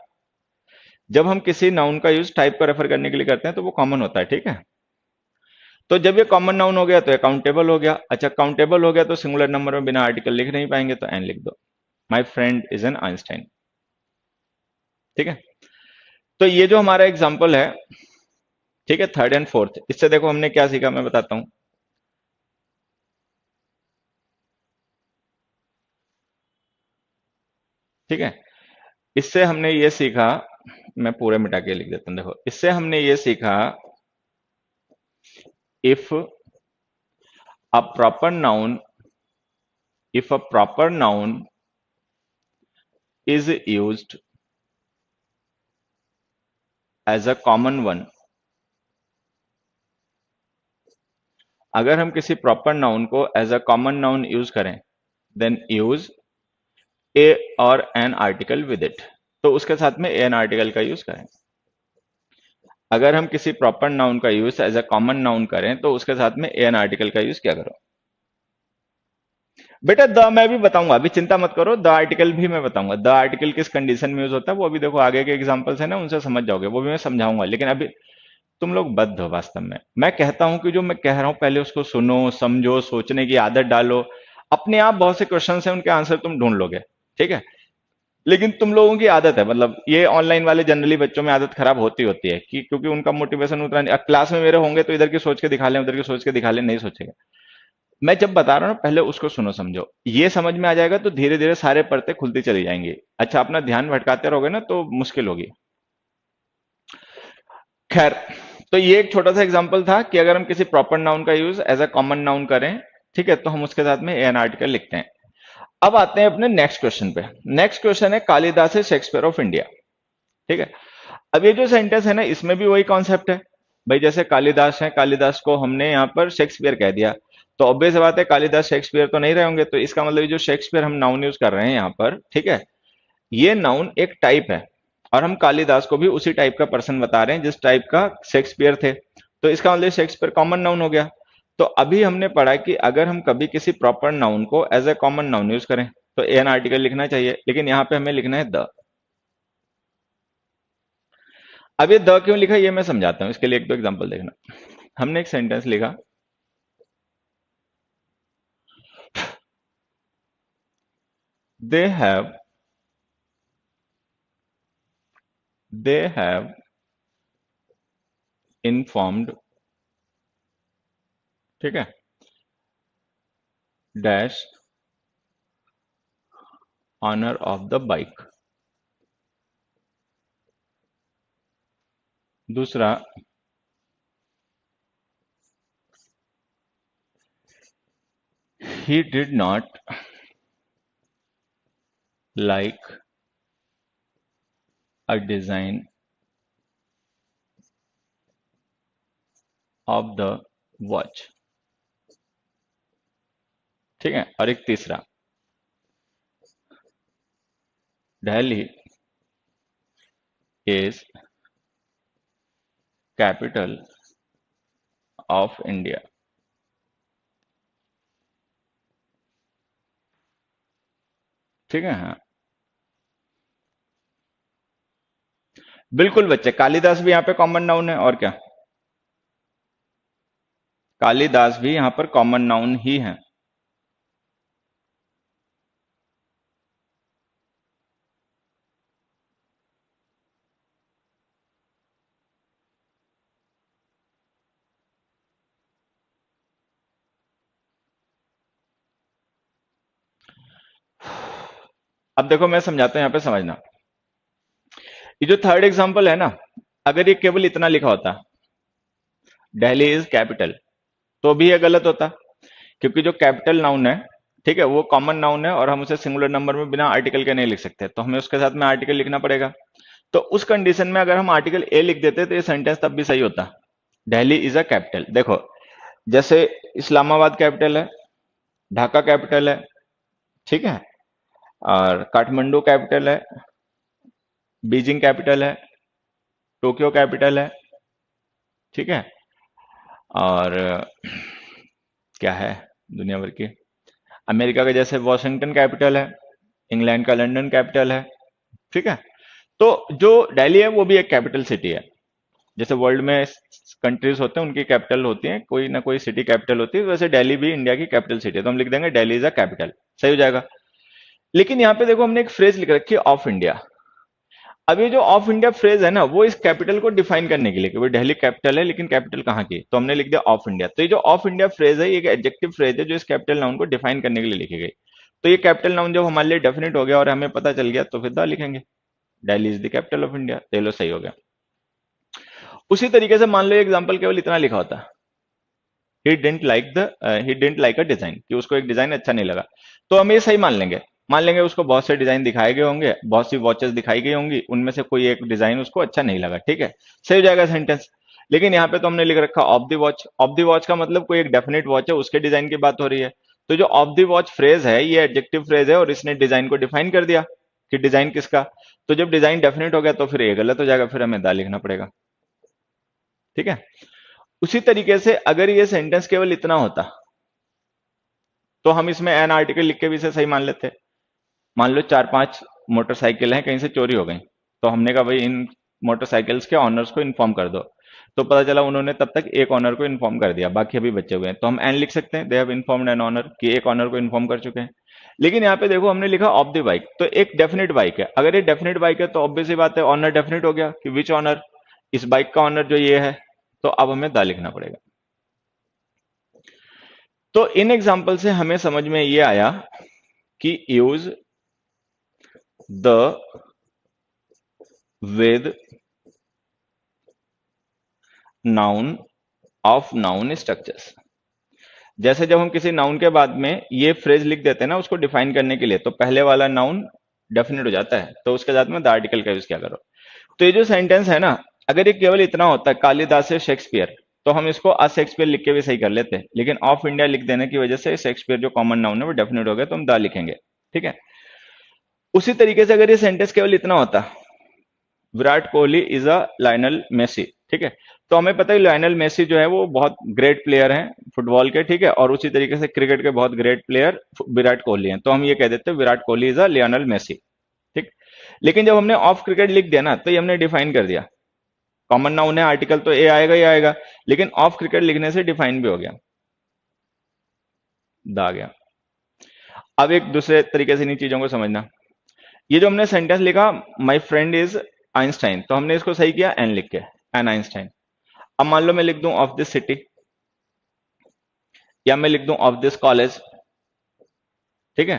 जब हम किसी नाउन का यूज टाइप को रेफर करने के लिए करते हैं तो वो कॉमन होता है, ठीक है। तो जब ये कॉमन नाउन हो गया तो काउंटेबल हो गया। अच्छा, काउंटेबल हो गया तो सिंगुलर नंबर में बिना आर्टिकल लिख नहीं पाएंगे, तो एन लिख दो। My friend is an Einstein, ठीक है। तो ये जो हमारा एग्जाम्पल है, ठीक है, थर्ड एंड फोर्थ, इससे देखो हमने क्या सीखा, मैं बताता हूं। ठीक है, इससे हमने ये सीखा, मैं पूरे मिटा के लिख देता हूं। देखो इससे हमने ये सीखा, if a proper noun, if a proper noun is used as a common one, अगर हम किसी प्रॉपर नाउन को as a common noun use करें, then use a or an article with it, तो उसके साथ में ए एन आर्टिकल का यूज करें। अगर हम किसी प्रॉपर नाउन का use as a common noun करें तो उसके साथ में ए एन आर्टिकल का यूज क्या करो? बेटा द मैं भी बताऊंगा, अभी चिंता मत करो, द आर्टिकल भी मैं बताऊंगा, द आर्टिकल किस कंडीशन में यूज होता है वो अभी देखो आगे के एग्जांपल्स है ना उनसे समझ जाओगे, वो भी मैं समझाऊंगा। लेकिन अभी तुम लोग बद्ध हो वास्तव में, मैं कहता हूं कि जो मैं कह रहा हूं पहले उसको सुनो, समझो, सोचने की आदत डालो। अपने आप बहुत से क्वेश्चन हैं उनके आंसर तुम ढूंढ लोगे, ठीक है। लेकिन तुम लोगों की आदत है, मतलब ये ऑनलाइन वाले जनरली बच्चों में आदत खराब होती है कि क्योंकि उनका मोटिवेशन उतना नहीं, अब क्लास में मेरे होंगे तो इधर की सोच के दिखा लें, उधर की सोच के दिखा लें, नहीं सोचेगा। मैं जब बता रहा हूं ना पहले उसको सुनो समझो, ये समझ में आ जाएगा तो धीरे धीरे सारे परतें खुलती चली जाएंगी। अच्छा अपना ध्यान भटकाते रहोगे ना तो मुश्किल होगी। खैर, तो ये एक छोटा सा एग्जांपल था कि अगर हम किसी प्रॉपर नाउन का use as a common noun करें, ठीक है, तो हम उसके साथ में एन आर्टिकल लिखते हैं। अब आते हैं अपने नेक्स्ट क्वेश्चन पे। नेक्स्ट क्वेश्चन है कालिदास है शेक्सपियर ऑफ इंडिया, ठीक है। अब ये जो सेंटेंस है ना इसमें भी वही कॉन्सेप्ट है भाई, जैसे कालिदास है, कालिदास को हमने यहाँ पर शेक्सपियर कह दिया, तो ऑब्वियस बात है कालिदास शेक्सपियर तो नहीं रहे होंगे, तो इसका मतलब ये जो शेक्सपियर हम नाउन यूज कर रहे हैं यहाँ पर, ठीक है, ये नाउन एक टाइप है, और हम कालिदास को भी उसी टाइप का पर्सन बता रहे हैं जिस टाइप का शेक्सपियर थे, तो इसका मतलब शेक्सपियर कॉमन नाउन हो गया। तो अभी हमने पढ़ा कि अगर हम कभी किसी प्रॉपर नाउन को as a common noun use करें तो एन आर्टिकल लिखना चाहिए, लेकिन यहाँ पे हमें लिखना है द। अब ये द क्यों लिखा ये मैं समझाता हूं, इसके लिए एक दो एग्जांपल देखना। हमने एक सेंटेंस लिखा, they have they have informed, ठीक है, dash owner of the bike. दूसरा, he did not like a design of the watch, ठीक है। और एक तीसरा, Delhi is capital of India, ठीक है। हाँ बिल्कुल बच्चे, कालिदास भी यहाँ पे कॉमन नाउन है, और क्या, कालिदास भी यहाँ पर कॉमन नाउन ही है। अब देखो मैं समझाता हूं, यहाँ पे समझना। ये जो थर्ड एग्जांपल है ना, अगर ये केवल इतना लिखा होता, दिल्ली इज कैपिटल, तो भी ये गलत होता, क्योंकि जो कैपिटल नाउन है, ठीक है, वो कॉमन नाउन है और हम उसे सिंगुलर नंबर में बिना आर्टिकल के नहीं लिख सकते, तो हमें उसके साथ में आर्टिकल लिखना पड़ेगा। तो उस कंडीशन में अगर हम आर्टिकल ए लिख देते तो ये सेंटेंस तब भी सही होता, दिल्ली इज अ कैपिटल। देखो जैसे इस्लामाबाद कैपिटल है, ढाका कैपिटल है, ठीक है, और काठमांडू कैपिटल है, बीजिंग कैपिटल है, टोक्यो कैपिटल है, ठीक है, और क्या है दुनिया भर की, अमेरिका का जैसे वॉशिंगटन कैपिटल है, इंग्लैंड का लंदन कैपिटल है, ठीक है। तो जो दिल्ली है वो भी एक कैपिटल सिटी है, जैसे वर्ल्ड में कंट्रीज होते हैं उनकी कैपिटल होती है, कोई ना कोई सिटी कैपिटल होती है, वैसे दिल्ली भी इंडिया की कैपिटल सिटी है, तो हम लिख देंगे दिल्ली इज अ कैपिटल, सही हो जाएगा। लेकिन यहाँ पे देखो हमने एक फ्रेज लिख रखी है ऑफ इंडिया। अब ये जो ऑफ इंडिया फ्रेज है ना वो इस कैपिटल को डिफाइन करने के लिए कि भाई दिल्ली कैपिटल है लेकिन कैपिटल कहाँ की, तो हमने लिख दिया ऑफ इंडिया। तो ये जो ऑफ इंडिया फ्रेज है ये एक एडजेक्टिव फ्रेज है जो इस कैपिटल नाउन को डिफाइन करने के लिए लिखी गई। तो ये कैपिटल नाउन जब हमारे लिए डेफिनेट हो गया और हमें पता चल गया तो फिर द लिखेंगे, Delhi is the capital of India, तो ये लो सही हो गया। उसी तरीके से मान लो एग्जाम्पल केवल इतना लिखा होता, he didn't like a design, कि उसको एक डिजाइन अच्छा नहीं लगा, तो हम ये सही मान लेंगे उसको बहुत से डिजाइन दिखाए गए होंगे, बहुत सी वॉचेस दिखाई गई होंगी, उनमें से कोई एक डिजाइन उसको अच्छा नहीं लगा, ठीक है, सही हो जाएगा सेंटेंस। लेकिन यहाँ पे तो हमने लिख रखा of the watch, of the watch का मतलब कोई एक डेफिनेट वॉच है उसके डिजाइन की बात हो रही है, तो जो ऑफ द वॉच फ्रेज है ये एडजेक्टिव फ्रेज है और इसने डिजाइन को डिफाइन कर दिया कि डिजाइन किसका, तो जब डिजाइन डेफिनेट हो गया तो फिर ये गलत हो जाएगा, फिर हमें दा लिखना पड़ेगा, ठीक है। उसी तरीके से अगर ये सेंटेंस केवल इतना होता, तो हम इसमें एन आर्टिकल लिख के भी इसे सही मान लेते। मान लो 4-5 मोटरसाइकिल हैं, कहीं से चोरी हो गई, तो हमने कहा भाई इन मोटरसाइकिल्स के ऑनर्स को इन्फॉर्म कर दो। तो पता चला उन्होंने तब तक एक ऑनर को इन्फॉर्म कर दिया, बाकी अभी बचे हुए हैं, तो हम एन लिख सकते हैं, they have informed an owner, कि एक ऑनर को इन्फॉर्म कर चुके हैं। लेकिन यहाँ पे देखो हमने लिखा ऑफ द बाइक, तो एक डेफिनेट बाइक है। अगर ये डेफिनेट बाइक है तो ऑब्वियस सी बात है ऑनर डेफिनेट हो गया, कि विच ऑनर, इस बाइक का ऑनर जो ये है। तो अब हमें दा लिखना पड़ेगा। तो इन एग्जाम्पल से हमें समझ में ये आया कि use the with noun of noun structures. जैसे जब हम किसी नाउन के बाद में ये फ्रेज लिख देते हैं ना उसको डिफाइन करने के लिए, तो पहले वाला नाउन डेफिनेट हो जाता है, तो उसके साथ में द आर्टिकल का यूज क्या करो। तो ये जो सेंटेंस है ना, अगर ये केवल इतना होता है कालिदास से शेक्सपियर, तो हम इसको अ शेक्सपियर लिख के भी सही कर लेते हैं, लेकिन ऑफ इंडिया लिख देने की वजह से शेक्सपियर जो कॉमन नाउन है वो डेफिनेट हो गया, तो हम द लिखेंगे। ठीक है। उसी तरीके से अगर ये सेंटेंस केवल इतना होता, Virat Kohli is a Lionel Messi, ठीक है, तो हमें पता है लायनल मेसी जो है वो बहुत ग्रेट प्लेयर हैं फुटबॉल के, ठीक है, और उसी तरीके से क्रिकेट के बहुत ग्रेट प्लेयर विराट कोहली हैं, तो हम ये कह देते हैं Virat Kohli is a Lionel Messi. ठीक। लेकिन जब हमने ऑफ क्रिकेट लिख दिया ना, तो ये हमने डिफाइन कर दिया, कॉमन नाउन है, आर्टिकल तो ए आएगा ही आएगा, लेकिन ऑफ क्रिकेट लिखने से डिफाइन भी हो गया, दा गया। अब एक दूसरे तरीके से इन चीजों को समझना, ये जो हमने सेंटेंस लिखा माई फ्रेंड इज आइंस्टाइन, तो हमने इसको सही किया एन लिख के, एन आइंस्टाइन। अब मान लो मैं लिख दूं ऑफ दिस सिटी, या मैं लिख दूं ऑफ दिस कॉलेज, ठीक है,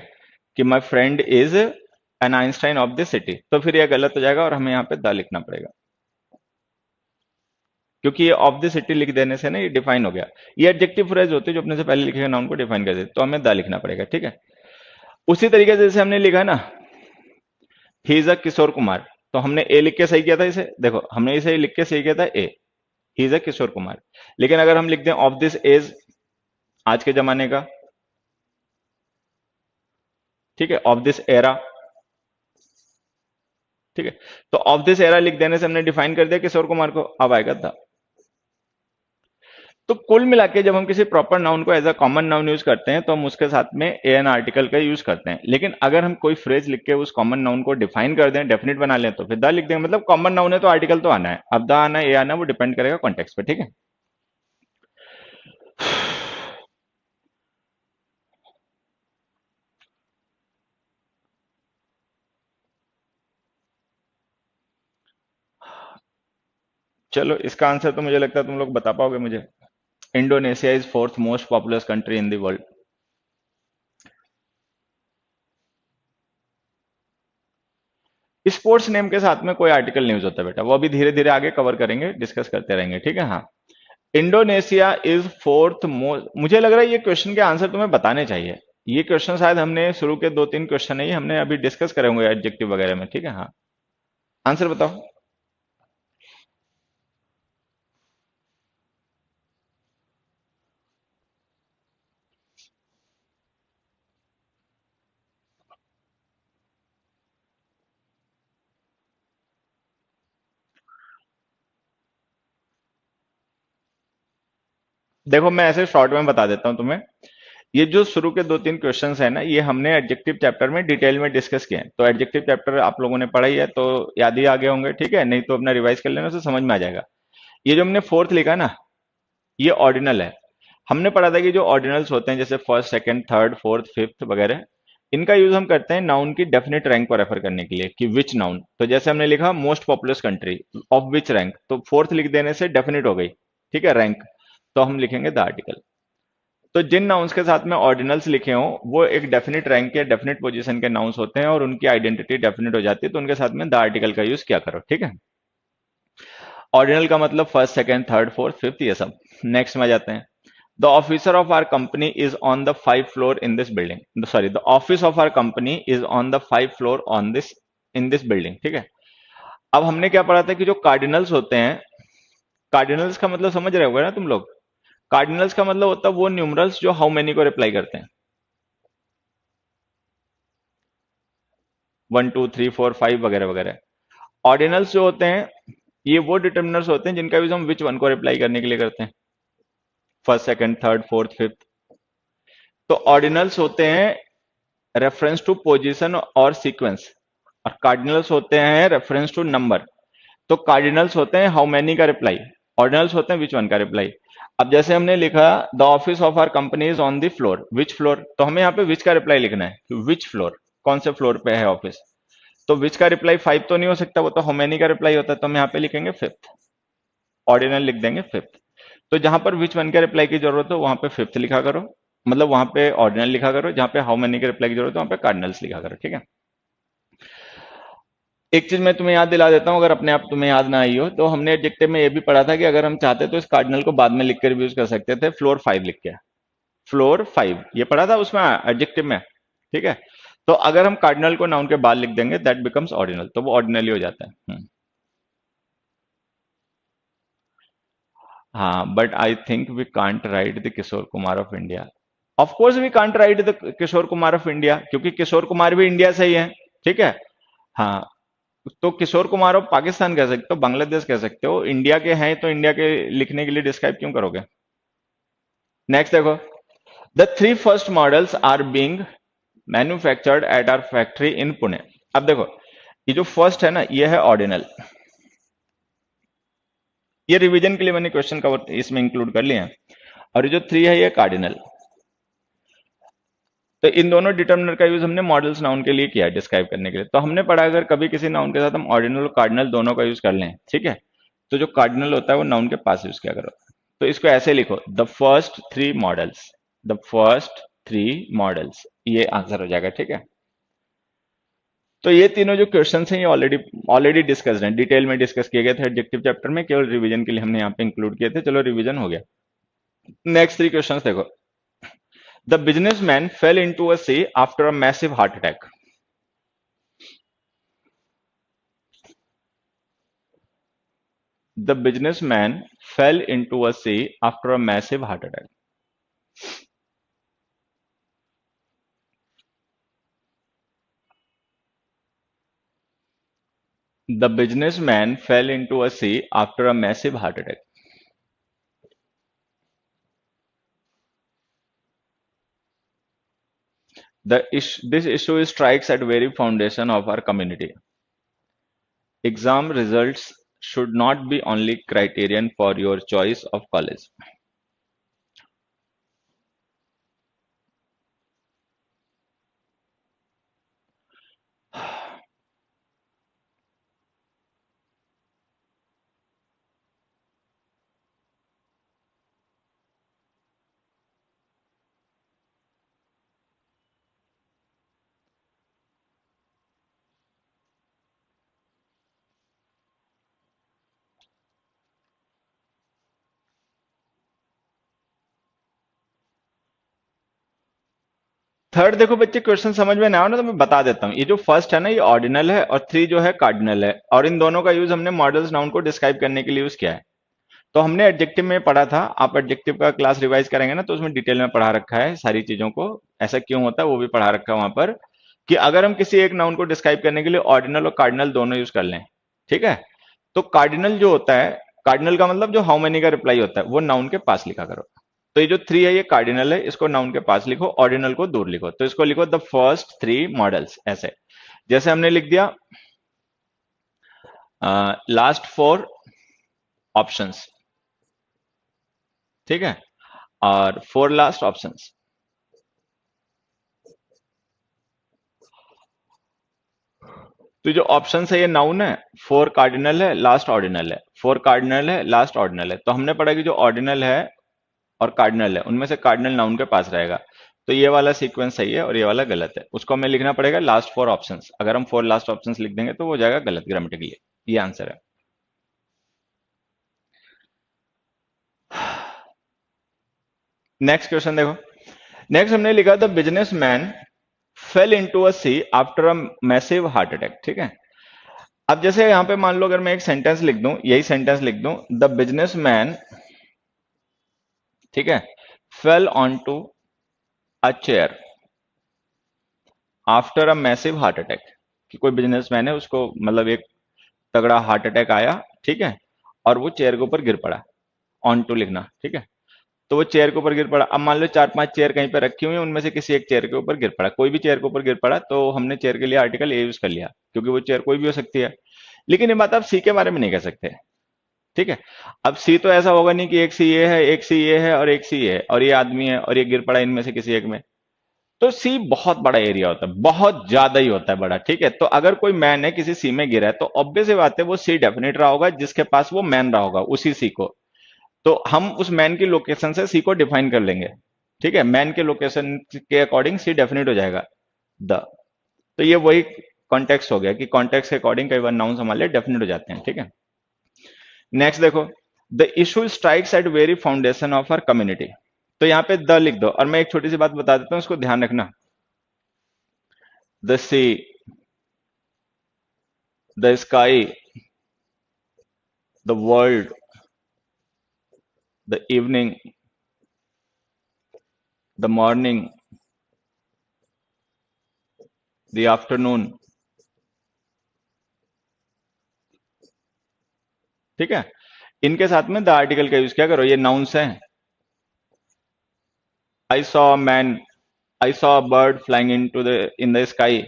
कि my friend is an Einstein of this city, तो फिर यह गलत हो जाएगा और हमें यहां पे द लिखना पड़ेगा, क्योंकि ये ऑफ द सिटी लिख देने से ना ये डिफाइन हो गया। ये एडजेक्टिव फ्रेज होते हैं जो अपने से पहले लिखे गए नाउन को डिफाइन कर देते, तो हमें द लिखना पड़ेगा। ठीक है। उसी तरीके से जैसे हमने लिखा ना ही इज अ किशोर कुमार, तो हमने ए लिख के सही किया था इसे, देखो हमने इसे लिख के सही किया था ए, ही इज अ किशोर कुमार। लेकिन अगर हम लिख दें ऑफ दिस एज, आज के जमाने का, ठीक है, ऑफ दिस एरा, ठीक है, तो ऑफ दिस एरा लिख देने से हमने डिफाइन कर दिया किशोर कुमार को, अब आएगा था। तो कुल मिला के जब हम किसी प्रॉपर नाउन को as a common noun use करते हैं तो हम उसके साथ में ए एन आर्टिकल का यूज करते हैं, लेकिन अगर हम कोई फ्रेज लिख के उस कॉमन नाउन को डिफाइन कर दें, डेफिनेट बना लें, तो फिर द लिख देंगे, मतलब कॉमन नाउन है तो आर्टिकल तो आना है, अब द आना है ए आना है वो डिपेंड करेगा कॉन्टेक्स्ट पे। ठीक है। चलो इसका आंसर तो मुझे लगता है तुम लोग बता पाओगे मुझे। Indonesia is fourth most populous country in the world. Sports name के साथ में कोई आर्टिकल न्यूज होता है बेटा, वो अभी धीरे धीरे आगे कवर करेंगे, डिस्कस करते रहेंगे। ठीक है। हाँ, इंडोनेशिया इज फोर्थ मोस्ट, मुझे लग रहा है ये क्वेश्चन के आंसर तुम्हें बताने चाहिए। ये क्वेश्चन शायद हमने शुरू के 2-3 क्वेश्चन है, ये हमने अभी डिस्कस करे होंगे एडजेक्टिव वगैरह में। ठीक है। हाँ, आंसर बताओ। देखो मैं ऐसे शॉर्ट में बता देता हूं तुम्हें, ये जो शुरू के 2-3 क्वेश्चंस है ना, ये हमने एडजेक्टिव चैप्टर में डिटेल में डिस्कस किए हैं, तो एडजेक्टिव चैप्टर आप लोगों ने पढ़ा ही है तो याद ही आ गए होंगे। ठीक है, नहीं तो अपना रिवाइज कर लेना, तो समझ में आ जाएगा। ये जो हमने फोर्थ लिखा ना, ये ऑर्डिनल है। हमने पढ़ा था कि जो ऑर्डिनल्स होते हैं जैसे first, second, third, fourth, fifth वगैरह, इनका यूज हम करते हैं नाउन की डेफिनेट रैंक को रेफर करने के लिए, कि विच नाउन, तो जैसे हमने लिखा most populous country of which rank, तो फोर्थ लिख देने से डेफिनेट हो गई, ठीक है, रैंक, तो हम लिखेंगे द आर्टिकल। तो जिन नाउन्स के साथ में ऑर्डिनल्स लिखे हों वो एक डेफिनेट रैंक के डेफिनेट पोजीशन के नाउन्स होते हैं और उनकी आइडेंटिटी डेफिनेट हो जाती है, तो उनके साथ में द आर्टिकल का यूज क्या करो। ठीक है। ऑर्डिनल का मतलब first, second, third, fourth, fifth, ये सब। नेक्स्ट में जाते हैं। The officer of our company is on the 5th floor in this building, sorry, the office of our company is on the 5th floor on this, in this building. ठीक है। अब हमने क्या पढ़ा था कि जो कार्डिनल्स होते हैं, कार्डिनल्स का मतलब समझ रहे होगे ना तुम लोग, कार्डिनल्स का मतलब होता है वो न्यूमरल्स जो हाउ मेनी को रिप्लाई करते हैं, 1 2 3 4 5 वगैरह वगैरह। ऑर्डिनल्स जो होते हैं ये वो डिटर्मिनर्स होते हैं जिनका यूज हम विच वन को रिप्लाई करने के लिए करते हैं, first, second, third, fourth, fifth. तो ऑर्डिनल्स होते हैं रेफरेंस टू पोजीशन और सीक्वेंस, और कार्डिनल्स होते हैं रेफरेंस टू नंबर। तो कार्डिनल्स होते हैं हाउ मैनी का रिप्लाई, ऑर्डिनल्स होते हैं विच वन का रिप्लाई। अब जैसे हमने लिखा the office of our company is on the floor, which floor, तो हमें यहाँ पे विच का रिप्लाई लिखना है, विच फ्लोर, कौन से फ्लोर पे है ऑफिस। तो विच का रिप्लाई 5 तो नहीं हो सकता, वो तो हाउ मैनी का रिप्लाई होता है, तो हम यहाँ पे लिखेंगे फिफ्थ, ऑर्डिनल लिख देंगे फिफ्थ। तो जहां पर विच वन के रिप्लाई की जरूरत हो वहां पे फिफ्थ लिखा करो, मतलब वहां पे ऑर्डिनल लिखा करो, जहां पे हाउ मैनी के रिप्लाई की जरूरत हो वहां पे कार्डिनल्स लिखा करो, ठीक है। एक चीज मैं तुम्हें याद दिला देता हूं, अगर अपने आप तुम्हें याद ना आई हो, तो हमने एडजेक्टिव में ये भी पढ़ा था कि अगर हम चाहते तो इस कार्डिनल को बाद में लिखकर भी यूज कर सकते थे, फ्लोर 5 लिख के, फ्लोर 5 ये पढ़ा था उसमें एडजेक्टिव में, ठीक है। तो अगर हम कार्डिनल को नाउन के बाद लिख देंगे दैट बिकम्स ऑर्डिनल, तो वो ऑर्डिनली हो जाता है। हाँ, but I think we can't write the Kishore Kumar of India. Of course we can't write the Kishore Kumar of India, क्योंकि किशोर कुमार भी इंडिया से ही है, ठीक है। हाँ, तो किशोर कुमार ऑफ पाकिस्तान कह सकते हो, बांग्लादेश कह सकते हो, इंडिया के हैं तो इंडिया के लिखने के लिए डिस्क्राइब क्यों करोगे। नेक्स्ट देखो, the three first models are being manufactured at our factory in Pune. अब देखो, ये जो फर्स्ट है ना, ये है ऑर्डिनल, ये रिवीजन के लिए मैंने क्वेश्चन कवर इसमें इंक्लूड कर लिए हैं, और ये जो थ्री है ये कार्डिनल। तो इन दोनों डिटर्मिनर का यूज हमने मॉडल्स नाउन के लिए किया है डिस्क्राइब करने के लिए। तो हमने पढ़ा अगर कभी किसी नाउन के साथ हम ऑर्डिनल और कार्डिनल दोनों का यूज कर लें, ठीक है, तो जो कार्डिनल होता है वो नाउन के पास यूज किया करो। तो इसको ऐसे लिखो, the first three models, the first three models, ये आंसर हो जाएगा, ठीक है। तो ये तीनों जो क्वेश्चंस हैं ये ऑलरेडी ऑलरेडी डिस्कस्ड हैं, डिटेल में डिस्कस किए गए थे एडजेक्टिव चैप्टर में, केवल रिवीजन के लिए हमने यहाँ पे इंक्लूड किए थे। चलो रिवीजन हो गया। नेक्स्ट थ्री क्वेश्चंस देखो, the businessman fell into a sea after a massive heart attack. The businessman fell into a sea after a massive heart attack. The businessman fell into a sea after a massive heart attack. This issue strikes at very foundation of our community. Exam results should not be only criterion for your choice of college. Third देखो बच्चे, क्वेश्चन समझ में ना आओ ना तो मैं बता देता हूँ। ये जो फर्स्ट है ना ये ऑर्डिनल है, और थ्री जो है कार्डिनल है, और इन दोनों का यूज हमने मॉडल्स नाउन को डिस्क्राइब करने के लिए यूज किया है। तो हमने एडजेक्टिव में पढ़ा था, आप एडजेक्टिव का क्लास रिवाइज करेंगे ना तो उसमें डिटेल में पढ़ा रखा है सारी चीजों को, ऐसा क्यों होता है वो भी पढ़ा रखा है वहां पर, कि अगर हम किसी एक नाउन को डिस्क्राइब करने के लिए ऑर्डिनल और कार्डिनल दोनों यूज कर लें, ठीक है, तो कार्डिनल जो होता है, कार्डिनल का मतलब जो हाउ मेनी का रिप्लाई होता है वो नाउन के पास लिखा करो। तो ये जो थ्री है ये कार्डिनल है, इसको नाउन के पास लिखो, ऑर्डिनल को दूर लिखो, तो इसको लिखो द फर्स्ट थ्री मॉडल्स, ऐसे जैसे हमने लिख दिया लास्ट फोर ऑप्शंस, ठीक है, और फोर लास्ट ऑप्शंस। तो जो ऑप्शन है ये नाउन है, फोर कार्डिनल है, लास्ट ऑर्डिनल है, फोर कार्डिनल है, लास्ट ऑर्डिनल है। तो हमने पढ़ा कि जो ऑर्डिनल है और कार्डिनल है उनमें से कार्डिनल नाउन के पास रहेगा। तो ये वाला सीक्वेंस सही है और ये वाला गलत है, उसको हमें लिखना पड़ेगा लास्ट फोर ऑप्शंस। अगर हम फोर लास्ट ऑप्शंस लिख देंगे तो वो हो जाएगा गलत ग्रामेटिकली। ये आंसर है। नेक्स्ट क्वेश्चन देखो, नेक्स्ट हमने लिखा the businessman fell into a sea after a massive heart attack, ठीक है। अब जैसे यहां पे मान लो अगर मैं एक सेंटेंस लिख दूं, यही सेंटेंस लिख दूं, द बिजनेसमैन, ठीक है, fell on to a chair after a massive heart attack, कि कोई बिजनेसमैन है उसको मतलब एक तगड़ा हार्ट अटैक आया, ठीक है, और वो चेयर के ऊपर गिर पड़ा, ऑन टू लिखना, ठीक है। तो वो चेयर के ऊपर गिर पड़ा। अब मान लो 4-5 चेयर कहीं पे रखी हुई है, उनमें से किसी एक चेयर के ऊपर गिर पड़ा, कोई भी चेयर के ऊपर गिर पड़ा, तो हमने चेयर के लिए आर्टिकल ए यूज कर लिया, क्योंकि वो चेयर कोई भी हो सकती है। लेकिन ये बात आप सी के बारे में नहीं कह सकते। ठीक है। अब सी तो ऐसा होगा नहीं कि एक सी ये है, एक सी ये है और एक सी ये है और ये आदमी है और ये गिर पड़ा इनमें से किसी एक में। तो सी बहुत बड़ा एरिया होता है, बहुत ज्यादा ही होता है बड़ा। ठीक है। तो अगर कोई मैन है किसी सी में गिरा है, तो ऑब्वियस सी बात है वो सी डेफिनेट रहा होगा जिसके पास वो मैन रहा होगा, उसी सी को। तो हम उस मैन की लोकेशन से सी को डिफाइन कर लेंगे। ठीक है। मैन के लोकेशन के अकॉर्डिंग सी डेफिनेट हो जाएगा द। तो ये वही कॉन्टेक्स्ट हो गया कि कॉन्टेक्स्ट के अकॉर्डिंग कई बार नाउन्स हमारे लिए डेफिनेट हो जाते हैं। ठीक है। नेक्स्ट देखो, the issue strikes at very foundation of our community. तो यहां पे द लिख दो, और मैं एक छोटी सी बात बता देता हूं, उसको ध्यान रखना। The sea, the sky, the world, the evening, the morning, the afternoon. ठीक है। इनके साथ में द आर्टिकल का यूज क्या करो, ये नाउन्स हैं। I saw man, I saw bird flying in the sky.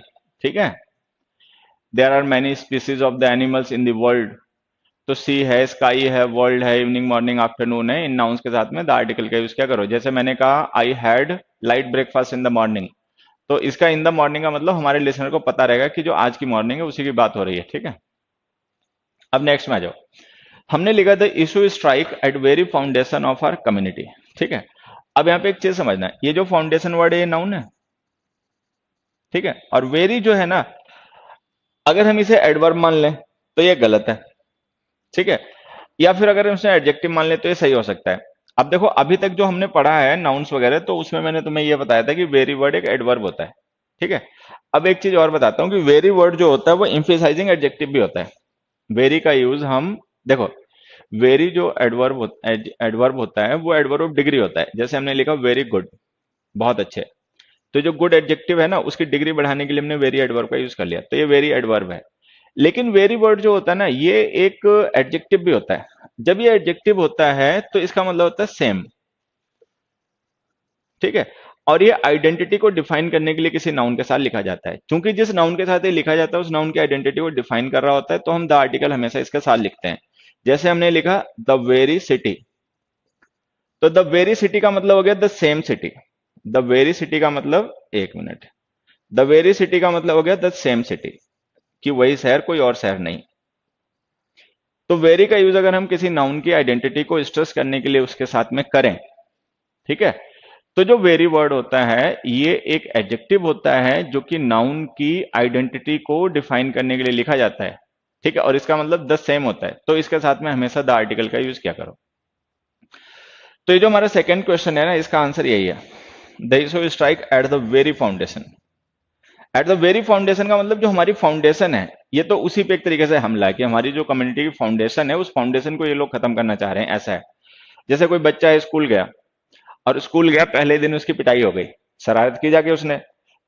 ठीक है। There are many species of the animals in the world. तो सी है, स्काई है, वर्ल्ड है, इवनिंग, मॉर्निंग, आफ्टरनून है। इन नाउन्स के साथ में द आर्टिकल का यूज क्या करो। जैसे मैंने कहा I head light breakfast in the morning, तो इसका इन द मॉर्निंग का मतलब हमारे लिसनर को पता रहेगा कि जो आज की मॉर्निंग है उसी की बात हो रही है। ठीक है। अब नेक्स्ट में आ जाओ। हमने लिखा the issue strike at very foundation of our community. ठीक है। अब यहाँ पे एक चीज समझना, ये जो फाउंडेशन वर्ड है ये नाउन है। ठीक है। और वेरी जो है ना, अगर हम इसे एडवर्ब मान लें तो ये गलत है। ठीक है। या फिर अगर हम इसे एडजेक्टिव मान लें तो ये सही हो सकता है। अब देखो, अभी तक जो हमने पढ़ा है नाउन्स वगैरह, तो उसमें मैंने तुम्हें ये बताया था कि वेरी वर्ड एक एडवर्ब होता है। ठीक है। अब एक चीज और बताता हूँ कि वेरी वर्ड जो होता है वो एम्फेसाइजिंग एडजेक्टिव भी होता है। वेरी का यूज हम देखो, वेरी जो एडवर्ब होता है वो एडवर्ब ऑफ डिग्री होता है। जैसे हमने लिखा वेरी गुड, बहुत अच्छे, तो जो गुड एडजेक्टिव है ना उसकी डिग्री बढ़ाने के लिए हमने वेरी एडवर्ब का यूज कर लिया, तो ये वेरी एडवर्ब है। लेकिन वेरी वर्ड जो होता है ना, ये एक एडजेक्टिव भी होता है। जब ये एडजेक्टिव होता है तो इसका मतलब होता है सेम। ठीक है। और ये आइडेंटिटी को डिफाइन करने के लिए किसी नाउन के साथ लिखा जाता है। क्योंकि जिस नाउन के साथ ये लिखा जाता है उस नाउन की आइडेंटिटी को डिफाइन कर रहा होता है, तो हम द आर्टिकल हमेशा इसके साथ लिखते हैं। जैसे हमने लिखा द वेरी सिटी, तो द वेरी सिटी का मतलब हो गया the same city. The very city का मतलब, एक मिनट, द वेरी सिटी का मतलब हो गया द सेम सिटी, कि वही शहर, कोई और शहर नहीं। तो वेरी का यूज अगर हम किसी नाउन की आइडेंटिटी को स्ट्रेस करने के लिए उसके साथ में करें, ठीक है, तो जो वेरी वर्ड होता है ये एक एडजेक्टिव होता है जो कि नाउन की आइडेंटिटी को डिफाइन करने के लिए लिखा जाता है। ठीक है। और इसका मतलब द सेम होता है, तो इसके साथ में हमेशा द आर्टिकल का यूज क्या करो। तो ये जो हमारा सेकंड क्वेश्चन है ना, इसका आंसर यही है, the issue strike at the very foundation. At the very foundation का मतलब जो हमारी फाउंडेशन है, ये तो उसी पे एक तरीके से हमला है कि हमारी जो कम्युनिटी की फाउंडेशन है उस फाउंडेशन को ये लोग खत्म करना चाह रहे हैं, ऐसा है। जैसे कोई बच्चा है, स्कूल गया, और स्कूल गया, पहले दिन उसकी पिटाई हो गई, शरारत की जाके उसने।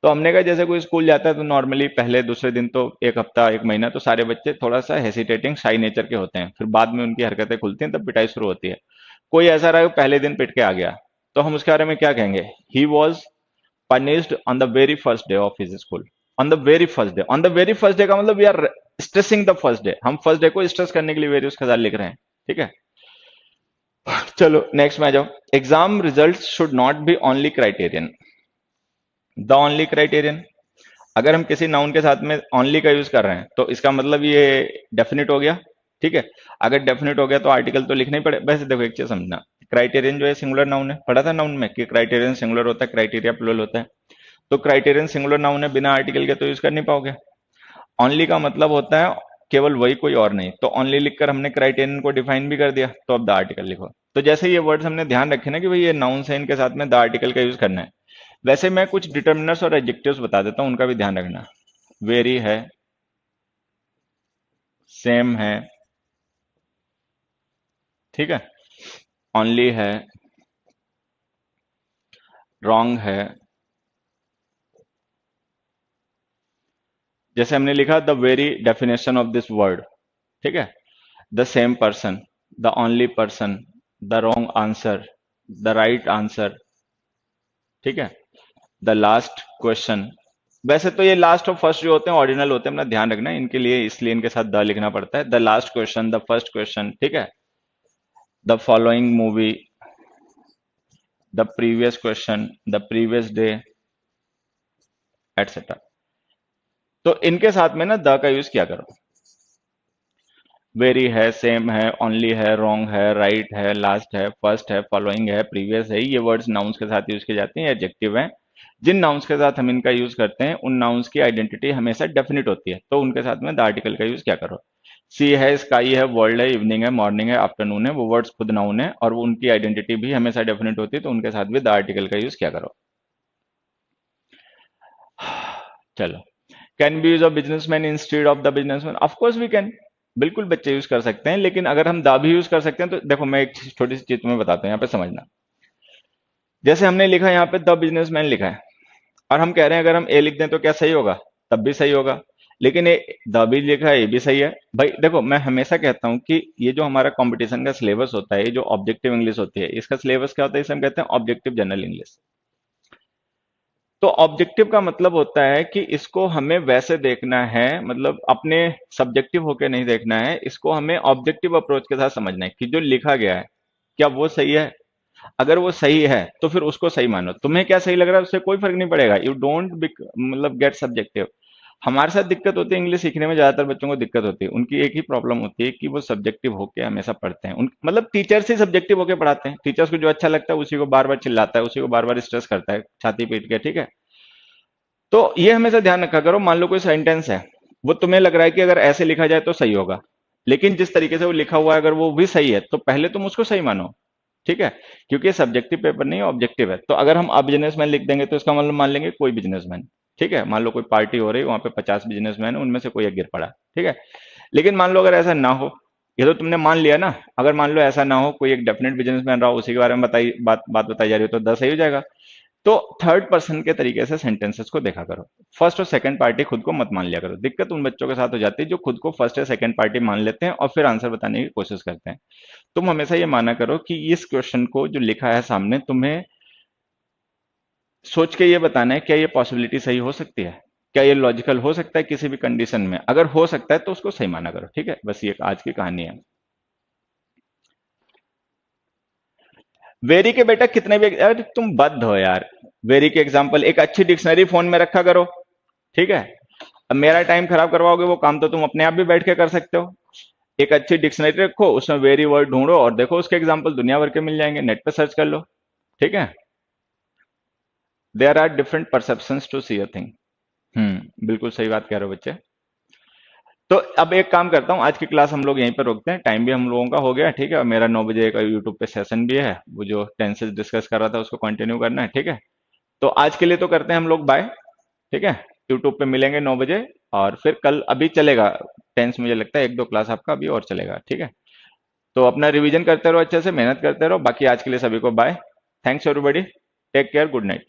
तो हमने कहा जैसे कोई स्कूल जाता है तो नॉर्मली पहले दूसरे दिन तो एक हफ्ता एक महीना तो सारे बच्चे थोड़ा सा हेसिटेटिंग शाई नेचर के होते हैं, फिर बाद में उनकी हरकतें खुलती हैं, तब पिटाई शुरू होती है। कोई ऐसा रहा पहले दिन पिट के आ गया, तो हम उसके बारे में क्या कहेंगे, he was punished on the very first day of his school। on the very first day, on the very first day का मतलब we are stressing the first day, हम फर्स्ट डे को स्ट्रेस करने के लिए वेरी उसके साथ लिख रहे हैं। ठीक है। चलो नेक्स्ट में आ जाओ। Exam result should not be only criterion. The only criterion, अगर हम किसी नाउन के साथ में ओनली का यूज कर रहे हैं तो इसका मतलब ये डेफिनेट हो गया। ठीक है। अगर डेफिनेट हो गया तो आर्टिकल तो लिखना ही पड़े। वैसे देखो एक चीज समझना, क्राइटेरियन जो है सिंगुलर नाउन है, पढ़ा था नाउन में कि क्राइटेरियन सिंगुलर होता है, क्राइटेरिया प्लूरल होता है। तो क्राइटेरियन सिंगुलर नाउन है, बिना आर्टिकल के तो यूज कर नहीं पाओगे। ओनली का मतलब होता है केवल वही, कोई और नहीं। तो ओनली लिखकर हमने क्राइटेरियन को डिफाइन भी कर दिया, तो अब द आर्टिकल लिखो। तो जैसे ये वर्ड्स हमने ध्यान रखे ना कि भाई ये नाउन्स है, इनके साथ में द आर्टिकल का यूज करना है। वैसे मैं कुछ डिटर्मिनर्स और एडजेक्टिव्स बता देता हूं, उनका भी ध्यान रखना। वेरी है, सेम है, ठीक है, ओनली है, रॉन्ग है। जैसे हमने लिखा the very definition of this word, ठीक है, the same person, the only person, the wrong answer, the right answer, ठीक है। द लास्ट क्वेश्चन, वैसे तो ये लास्ट और फर्स्ट जो होते हैं ऑर्डिनल होते हैं, अपना ध्यान रखना है इनके लिए, इसलिए इनके साथ द लिखना पड़ता है। The last question, the first question, ठीक है। The following movie, the previous question, the previous day, etcetera. तो इनके साथ में ना द का यूज किया करो। वेरी है, सेम है, ओनली है, रॉन्ग है, राइट है, लास्ट है, फर्स्ट है, फॉलोइंग है, प्रीवियस है, ये वर्ड्स नाउन्स के साथ यूज किए जाते हैं, एडजेक्टिव हैं। जिन नाउन्स के साथ हम इनका यूज करते हैं उन नाउन्स की आइडेंटिटी हमेशा डेफिनेट होती है, तो उनके साथ में द आर्टिकल का यूज क्या करो। सी है, स्काई है, वर्ल्ड है, इवनिंग है, मॉर्निंग है, आफ्टरनून है, वो वर्ड्स खुद नाउन है और वो उनकी आइडेंटिटी भी हमेशा डेफिनेट होती है, तो उनके साथ भी द आर्टिकल का यूज क्या करो। चलो, can be use a businessman instead of the businessman, of course we can, बिल्कुल बच्चे यूज कर सकते हैं, लेकिन अगर हम दा भी यूज कर सकते हैं तो देखो मैं एक छोटी सी चीज तुम्हें बताता हूँ, यहाँ पे समझना। जैसे हमने लिखा यहाँ पे द बिजनेसमैन लिखा है, और हम कह रहे हैं अगर हम ए लिख दें तो क्या सही होगा? तब भी सही होगा। लेकिन ये द भी लिखा है, ये भी सही है। भाई देखो, मैं हमेशा कहता हूँ कि ये जो हमारा कंपटीशन का सिलेबस होता है, ये जो ऑब्जेक्टिव इंग्लिश होती है, इसका सिलेबस क्या होता है? इसे हम कहते हैं ऑब्जेक्टिव जनरल इंग्लिश। तो ऑब्जेक्टिव का मतलब होता है कि इसको हमें वैसे देखना है, मतलब अपने सब्जेक्टिव होके नहीं देखना है, इसको हमें ऑब्जेक्टिव अप्रोच के साथ समझना है कि जो लिखा गया है क्या वो सही है। अगर वो सही है तो फिर उसको सही मानो, तुम्हें क्या सही लग रहा है उससे कोई फर्क नहीं पड़ेगा। यू डोंट मतलब गेट सब्जेक्टिव। हमारे साथ दिक्कत होती है इंग्लिश सीखने में, ज्यादातर बच्चों को दिक्कत होती है, उनकी एक ही प्रॉब्लम होती है कि वो सब्जेक्टिव होके हमेशा पढ़ते हैं, उन मतलब टीचर से सब्जेक्टिव होके पढ़ाते हैं, टीचर्स को जो अच्छा लगता है उसी को बार बार चिल्लाता है, उसी को बार बार स्ट्रेस करता है छाती पीट के, ठीक है। तो ये हमेशा ध्यान रखा करो, मान लो कोई सेंटेंस है, वो तुम्हें लग रहा है कि अगर ऐसे लिखा जाए तो सही होगा, लेकिन जिस तरीके से वो लिखा हुआ है अगर वो भी सही है तो पहले तुम उसको सही मानो, ठीक है। क्योंकि ये सब्जेक्टिव पेपर नहीं है, ऑब्जेक्टिव है। तो अगर हम अब बिजनेसमैन लिख देंगे तो इसका मतलब मान लेंगे कोई बिजनेसमैन, ठीक है। मान लो कोई पार्टी हो रही है, वहां पे 50 बिजनेसमैन है, उनमें से कोई एक गिर पड़ा, ठीक है। लेकिन मान लो अगर ऐसा ना हो, ये तो तुमने मान लिया ना, अगर मान लो ऐसा ना हो, कोई एक डेफिनेट बिजनेसमैन रहा, उसी के बारे में बताई बात बताई जा रही हो, तो 10 सही हो जाएगा। तो थर्ड पर्सन के तरीके से सेंटेंसेस को देखा करो, फर्स्ट और सेकंड पार्टी खुद को मत मान लिया करो। दिक्कत उन बच्चों के साथ हो जाती है जो खुद को फर्स्ट या सेकंड पार्टी मान लेते हैं और फिर आंसर बताने की कोशिश करते हैं। तुम हमेशा ये माना करो कि इस क्वेश्चन को जो लिखा है सामने, तुम्हें सोच के ये बताना है क्या ये पॉसिबिलिटी सही हो सकती है, क्या ये लॉजिकल हो सकता है किसी भी कंडीशन में। अगर हो सकता है तो उसको सही माना करो, ठीक है। बस ये आज की कहानी है। वेरी के बेटा कितने भी, अरे तुम बद्ध हो यार। वेरी के एग्जाम्पल, एक अच्छी डिक्शनरी फोन में रखा करो, ठीक है। अब मेरा टाइम खराब करवाओगे वो काम तो तुम अपने आप भी बैठ के कर सकते हो। एक अच्छी डिक्शनरी रखो, उसमें वेरी वर्ड ढूंढो और देखो उसके एग्जाम्पल दुनिया भर के मिल जाएंगे, नेट पे सर्च कर लो, ठीक है। There are different perceptions to see a thing. बिल्कुल सही बात कह रहे हो बच्चे। तो अब एक काम करता हूँ, आज की क्लास हम लोग यहीं पर रोकते हैं, टाइम भी हम लोगों का हो गया, ठीक है। और मेरा 9 बजे का यूट्यूब पे सेशन भी है, वो जो टेंसेस डिस्कस कर रहा था उसको कंटिन्यू करना है, ठीक है। तो आज के लिए तो करते हैं हम लोग बाय, ठीक है। यूट्यूब पे मिलेंगे 9 बजे, और फिर कल अभी चलेगा टेंस, मुझे लगता है 1-2 क्लास आपका अभी और चलेगा, ठीक है। तो अपना रिवीजन करते रहो, अच्छे से मेहनत करते रहो। बाकी आज के लिए सभी को bye, thanks everybody, take care, good night.